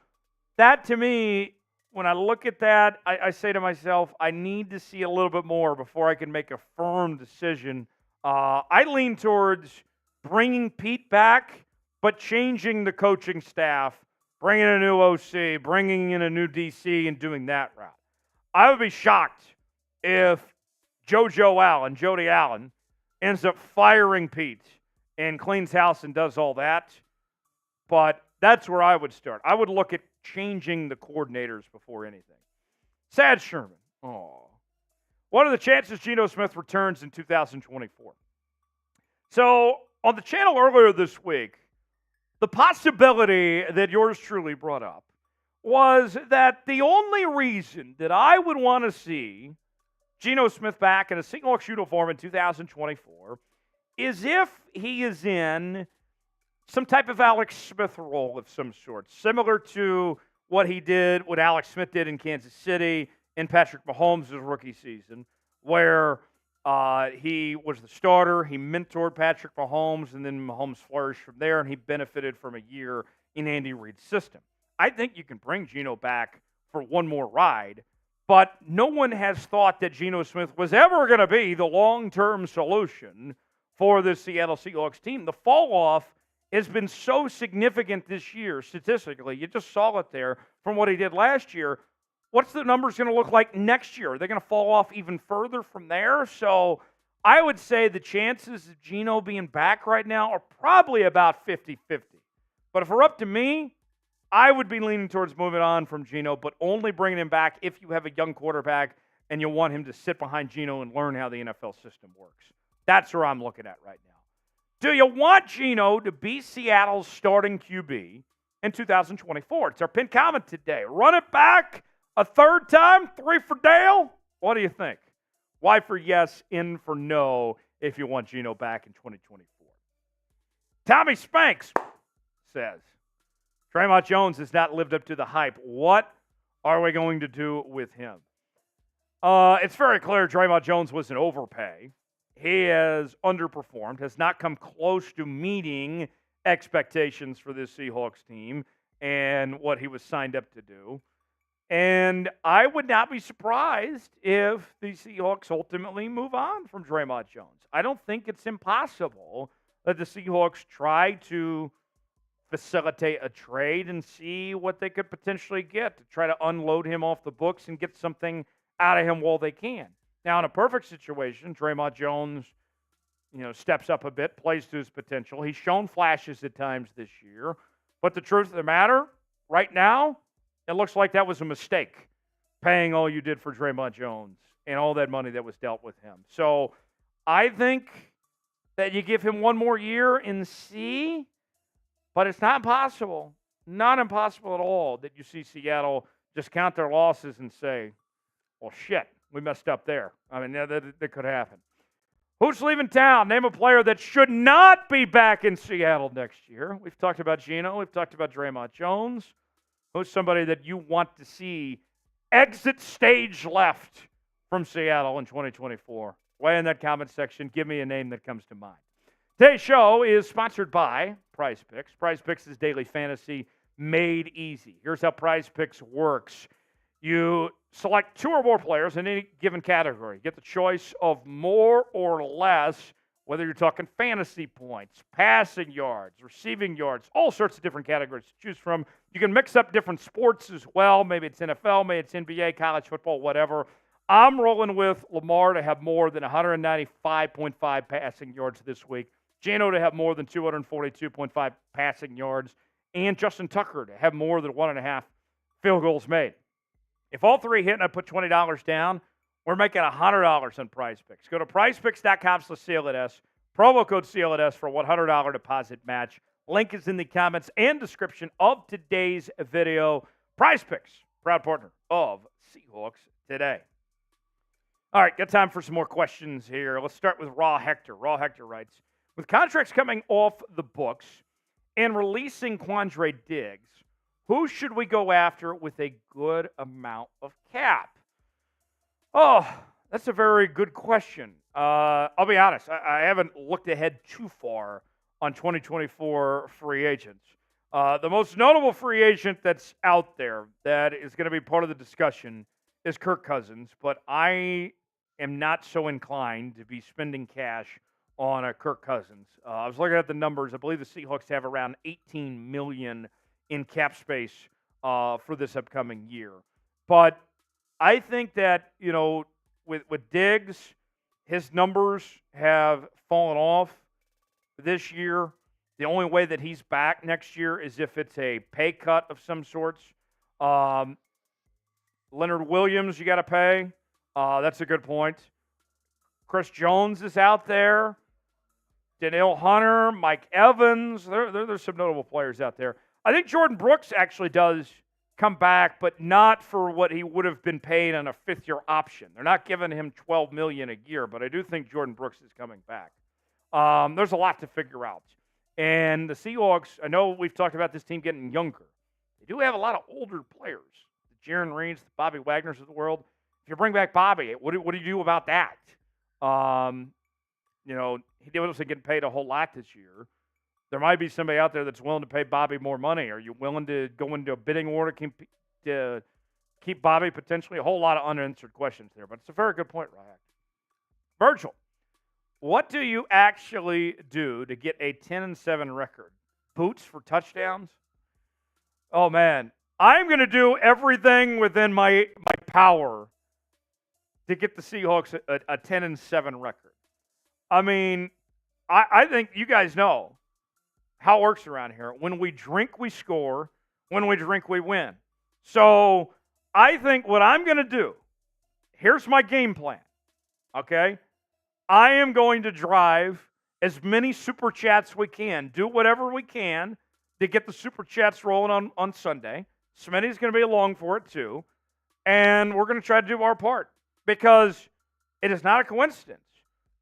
that, to me, when I look at that, I say to myself, I need to see a little bit more before I can make a firm decision. I lean towards bringing Pete back, but changing the coaching staff, bringing a new OC, bringing in a new DC, and doing that route. I would be shocked if Jody Allen, ends up firing Pete and cleans house and does all that. But that's where I would start. I would look at changing the coordinators before anything. Sad Sherman. Oh. What are the chances Geno Smith returns in 2024? So, on the channel earlier this week, the possibility that yours truly brought up was that the only reason that I would want to see Geno Smith back in a Seahawks uniform in 2024 is if he is in some type of Alex Smith role of some sort, similar to what Alex Smith did in Kansas City in Patrick Mahomes' rookie season, where he was the starter, he mentored Patrick Mahomes, and then Mahomes flourished from there, and he benefited from a year in Andy Reid's system. I think you can bring Geno back for one more ride, but no one has thought that Geno Smith was ever going to be the long-term solution for the Seattle Seahawks team. The fall-off has been so significant this year, statistically. You just saw it there from what he did last year. What's the numbers going to look like next year? Are they going to fall off even further from there? So I would say the chances of Geno being back right now are probably about 50-50. But if it were up to me, I would be leaning towards moving on from Geno, but only bringing him back if you have a young quarterback and you want him to sit behind Geno and learn how the NFL system works. That's where I'm looking at right now. Do you want Geno to be Seattle's starting QB in 2024? It's our pinned comment today. Run it back a third time, 3 for Dale? What do you think? Y for yes, N for no if you want Geno back in 2024. Tommy Spanks says, Draymond Jones has not lived up to the hype. What are we going to do with him? It's very clear Draymond Jones was an overpay. He has underperformed, has not come close to meeting expectations for this Seahawks team and what he was signed up to do. And I would not be surprised if the Seahawks ultimately move on from Draymond Jones. I don't think it's impossible that the Seahawks try to facilitate a trade and see what they could potentially get to try to unload him off the books and get something out of him while they can. Now, in a perfect situation, Draymond Jones, steps up a bit, plays to his potential. He's shown flashes at times this year. But the truth of the matter, right now, it looks like that was a mistake, paying all you did for Draymond Jones and all that money that was dealt with him. So I think that you give him one more year and see, but it's not impossible. Not impossible at all that you see Seattle just count their losses and say, well, shit, we messed up there. I mean, that could happen. Who's leaving town? Name a player that should not be back in Seattle next year. We've talked about Geno. We've talked about Draymond Jones. Who's somebody that you want to see exit stage left from Seattle in 2024? Weigh in that comment section. Give me a name that comes to mind. Today's show is sponsored by Prize Picks. Prize Picks is daily fantasy made easy. Here's how Prize Picks works. You select 2 or more players in any given category. You get the choice of more or less, whether you're talking fantasy points, passing yards, receiving yards, all sorts of different categories to choose from. You can mix up different sports as well. Maybe it's NFL, maybe it's NBA, college football, whatever. I'm rolling with Lamar to have more than 195.5 passing yards this week, Geno to have more than 242.5 passing yards, and Justin Tucker to have more than 1.5 field goals made. If all 3 hit and I put $20 down, we're making $100 on Prize Picks. Go to prizepicks.com/CLNS, promo code CLNS for a $100 deposit match. Link is in the comments and description of today's video. Prize Picks, proud partner of Seahawks Today. All right, got time for some more questions here. Let's start with Raw Hector. Raw Hector writes, with contracts coming off the books and releasing Quandre Diggs, who should we go after with a good amount of cap? Oh, that's a very good question. I'll be honest. I haven't looked ahead too far on 2024 free agents. The most notable free agent that's out there that is going to be part of the discussion is Kirk Cousins, but I am not so inclined to be spending cash on a Kirk Cousins. I was looking at the numbers. I believe the Seahawks have around $18 million in cap space for this upcoming year. But I think that, with Diggs, his numbers have fallen off this year. The only way that he's back next year is if it's a pay cut of some sorts. Leonard Williams, you got to pay. That's a good point. Chris Jones is out there. Danielle Hunter, Mike Evans. There's some notable players out there. I think Jordan Brooks actually does come back, but not for what he would have been paid on a 5th-year option. They're not giving him $12 million a year, but I do think Jordan Brooks is coming back. There's a lot to figure out. And the Seahawks, I know we've talked about this team getting younger. They do have a lot of older players. The Jaron Reeds, the Bobby Wagners of the world. If you bring back Bobby, what do you do about that? He wasn't getting paid a whole lot this year. There might be somebody out there that's willing to pay Bobby more money. Are you willing to go into a bidding war to keep Bobby potentially? A whole lot of unanswered questions there, but it's a very good point, Ryan. Virgil, what do you actually do to get a 10-7 record? Boots for touchdowns? Oh, man. I'm going to do everything within my power to get the Seahawks a 10-7 record. I mean, I think you guys know how it works around here. When we drink, we score. When we drink, we win. So I think what I'm going to do, here's my game plan, okay? I am going to drive as many Super Chats we can, do whatever we can to get the Super Chats rolling on Sunday. Smitty's going to be along for it too. And we're going to try to do our part because it is not a coincidence.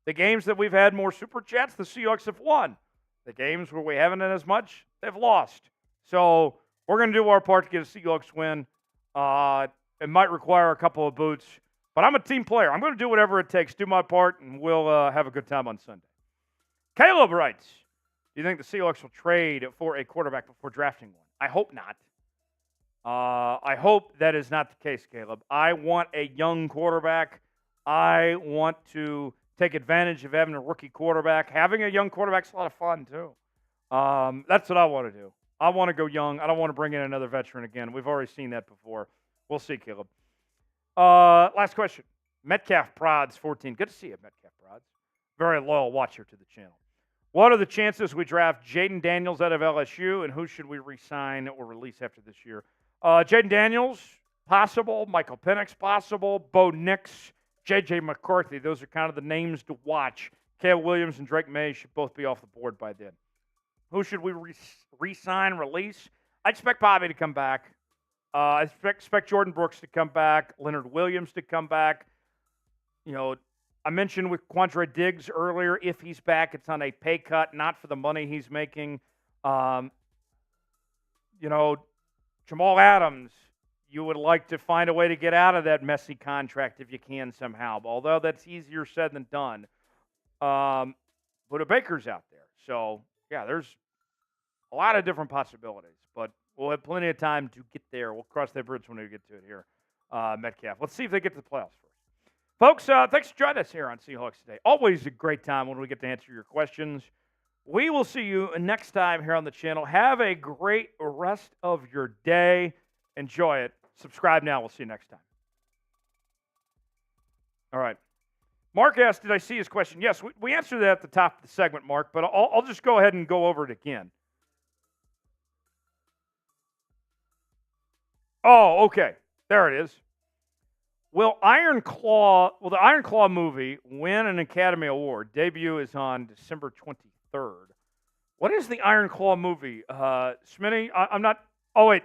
The games that we've had more Super Chats, the Seahawks have won. The games where we haven't had as much, they've lost. So we're going to do our part to get a Seahawks win. It might require a couple of boots, but I'm a team player. I'm going to do whatever it takes, do my part, and we'll have a good time on Sunday. Caleb writes, do you think the Seahawks will trade for a quarterback before drafting one? I hope not. I hope that is not the case, Caleb. I want a young quarterback. I want to take advantage of having a rookie quarterback. Having a young quarterback's a lot of fun, too. That's what I want to do. I want to go young. I don't want to bring in another veteran again. We've already seen that before. We'll see, Caleb. Last question. Metcalf Prods 14. Good to see you, Metcalf Prods. Very loyal watcher to the channel. What are the chances we draft Jaden Daniels out of LSU, and who should we re-sign or release after this year? Jaden Daniels, possible. Michael Penix, possible. Bo Nix, J.J. McCarthy. Those are kind of the names to watch. Caleb Williams and Drake May should both be off the board by then. Who should we re-sign, release? I expect Bobby to come back. I expect Jordan Brooks to come back. Leonard Williams to come back. You know, I mentioned with Quandre Diggs earlier, if he's back, it's on a pay cut, not for the money he's making. Jamal Adams, you would like to find a way to get out of that messy contract if you can somehow. Although that's easier said than done. But a Baker's out there. So, yeah, there's a lot of different possibilities. But we'll have plenty of time to get there. We'll cross that bridge when we get to it here, Metcalf. Let's see if they get to the playoffs first. Folks, thanks for joining us here on Seahawks Today. Always a great time when we get to answer your questions. We will see you next time here on the channel. Have a great rest of your day. Enjoy it. Subscribe now. We'll see you next time. All right. Mark asked, did I see his question? Yes, we answered that at the top of the segment, Mark, but I'll just go ahead and go over it again. Oh, okay. There it is. Will the Iron Claw movie win an Academy Award? Debut is on December 23rd. What is the Iron Claw movie? Smitty, I'm not. Oh, wait.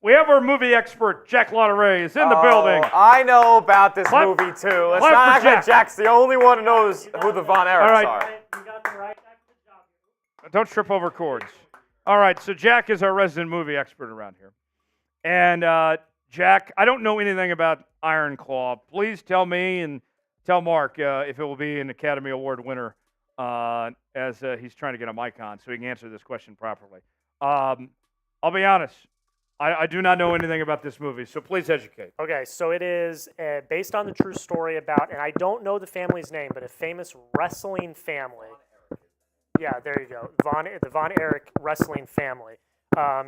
We have our movie expert, Jack Lauderay, is in the building. I know about this movie, too. Let's not act like Jack's the only one who knows who the Von Erichs are. You got the right job. Don't trip over cords. All right, so Jack is our resident movie expert around here. And, Jack, I don't know anything about Iron Claw. Please tell me and tell Mark if it will be an Academy Award winner as he's trying to get a mic on so he can answer this question properly. I'll be honest. I do not know anything about this movie, so please educate. Okay, so it is based on the true story about, and I don't know the family's name, but a famous wrestling family. Yeah, there you go. The Von Erich wrestling family.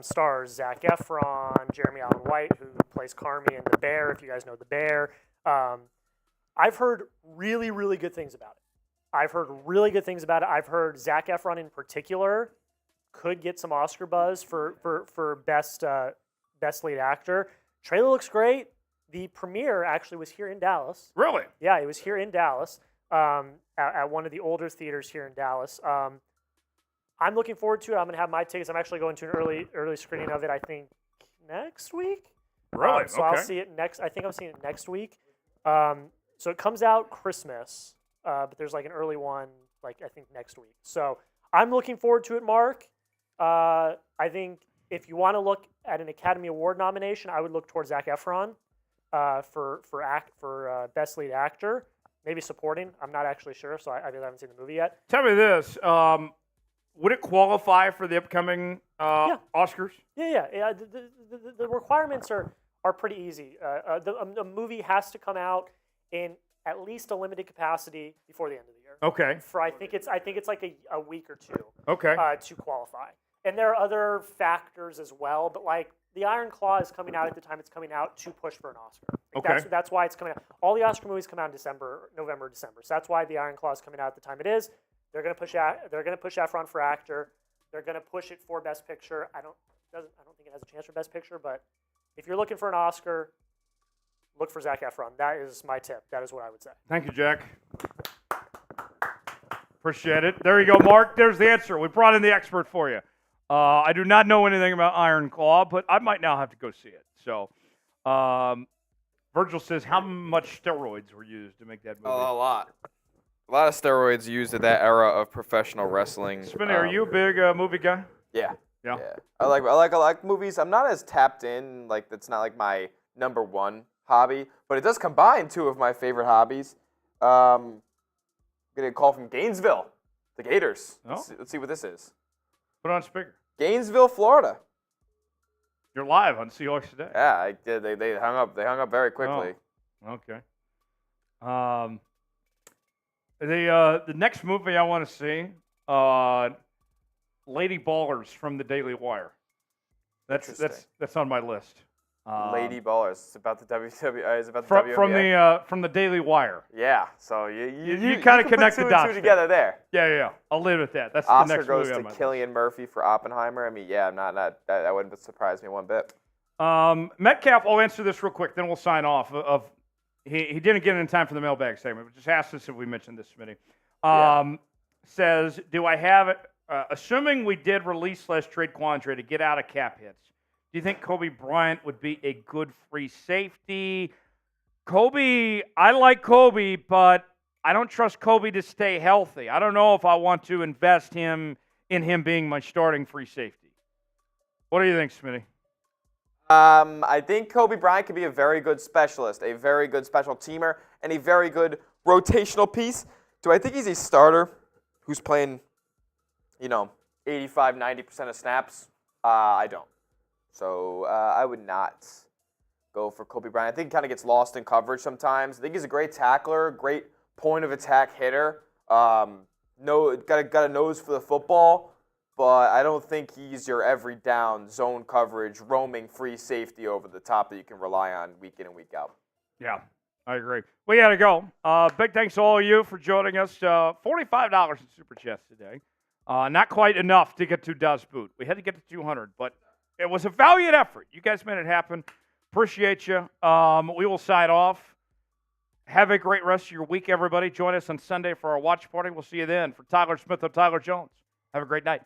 Stars Zac Efron, Jeremy Allen White, who plays Carmi in The Bear, if you guys know The Bear. I've heard really, really good things about it. I've heard Zac Efron in particular could get some Oscar buzz for best lead actor. Trailer looks great. The premiere actually was here in Dallas. Really? Yeah, it was here in Dallas at one of the older theaters here in Dallas. I'm looking forward to it. I'm going to have my tickets. I'm actually going to an early screening of it, I think, next week. Really? So okay. I'll see it next. I think I'm seeing it next week. So it comes out Christmas, but there's like an early one, like I think next week. So I'm looking forward to it, Mark. I think if you want to look at an Academy Award nomination, I would look towards Zac Efron for best lead actor, maybe supporting. I'm not actually sure, so I haven't seen the movie yet. Tell me this. Would it qualify for the upcoming Oscars? Yeah. The requirements are pretty easy. The movie has to come out in at least a limited capacity before the end of the year. Okay. For I think it's like a week or two. Okay. To qualify, and there are other factors as well. But like the Iron Claw is coming out at the time it's coming out to push for an Oscar. Like that's why it's coming out. All the Oscar movies come out in November, December. So that's why the Iron Claw is coming out at the time it is. They're going to push Efron for actor. They're going to push it for Best Picture. I don't think it has a chance for Best Picture, but if you're looking for an Oscar, look for Zac Efron. That is my tip. That is what I would say. Thank you, Jack. Appreciate it. There you go, Mark. There's the answer. We brought in the expert for you. I do not know anything about Iron Claw, but I might now have to go see it. So, Virgil says, how much steroids were used to make that movie? A lot. A lot of steroids used in that era of professional wrestling. Spinny, are you a big movie guy? Yeah. Yeah. I like movies. I'm not as tapped in. Like, that's not like my number one hobby, but it does combine two of my favorite hobbies. Getting a call from Gainesville, the Gators. Oh. Let's see what this is. Put it on speaker. Gainesville, Florida. You're live on Seahawks Today. Yeah, I did. They hung up. They hung up very quickly. Oh, okay. The next movie I want to see, Lady Ballers from the Daily Wire. That's on my list. Lady Ballers. It's about the WWE. It's about the WNBA. from the Daily Wire. Yeah. So you kind of can connect put the two and dots two together there. Yeah. I'll leave it at that. That's Oscar the next goes movie on to my Cillian Murphy for Oppenheimer. I mean, yeah, that wouldn't surprise me one bit. list. Metcalf, I'll answer this real quick, then we'll sign off. He didn't get it in time for the mailbag segment, but just asked us if we mentioned this, Smitty. Says, do I have it? Assuming we did release/trade Quandre to get out of cap hits, do you think Kobe Bryant would be a good free safety? I like Kobe, but I don't trust Kobe to stay healthy. I don't know if I want to invest in him being my starting free safety. What do you think, Smitty? I think Kobe Bryant could be a very good specialist, a very good special teamer, and a very good rotational piece. Do I think he's a starter who's playing, 85, 90% of snaps? I don't. So I would not go for Kobe Bryant. I think he kind of gets lost in coverage sometimes. I think he's a great tackler, great point of attack hitter. Got a nose for the football, but I don't think he's your every down zone coverage, roaming free safety over the top that you can rely on week in and week out. Yeah, I agree. We got to go. Big thanks to all of you for joining us. $45 in Super Chats today. Not quite enough to get to Das Boot. We had to get to 200, but it was a valiant effort. You guys made it happen. Appreciate you. We will sign off. Have a great rest of your week, everybody. Join us on Sunday for our watch party. We'll see you then. For Tyler Smith and Tyler Jones, have a great night.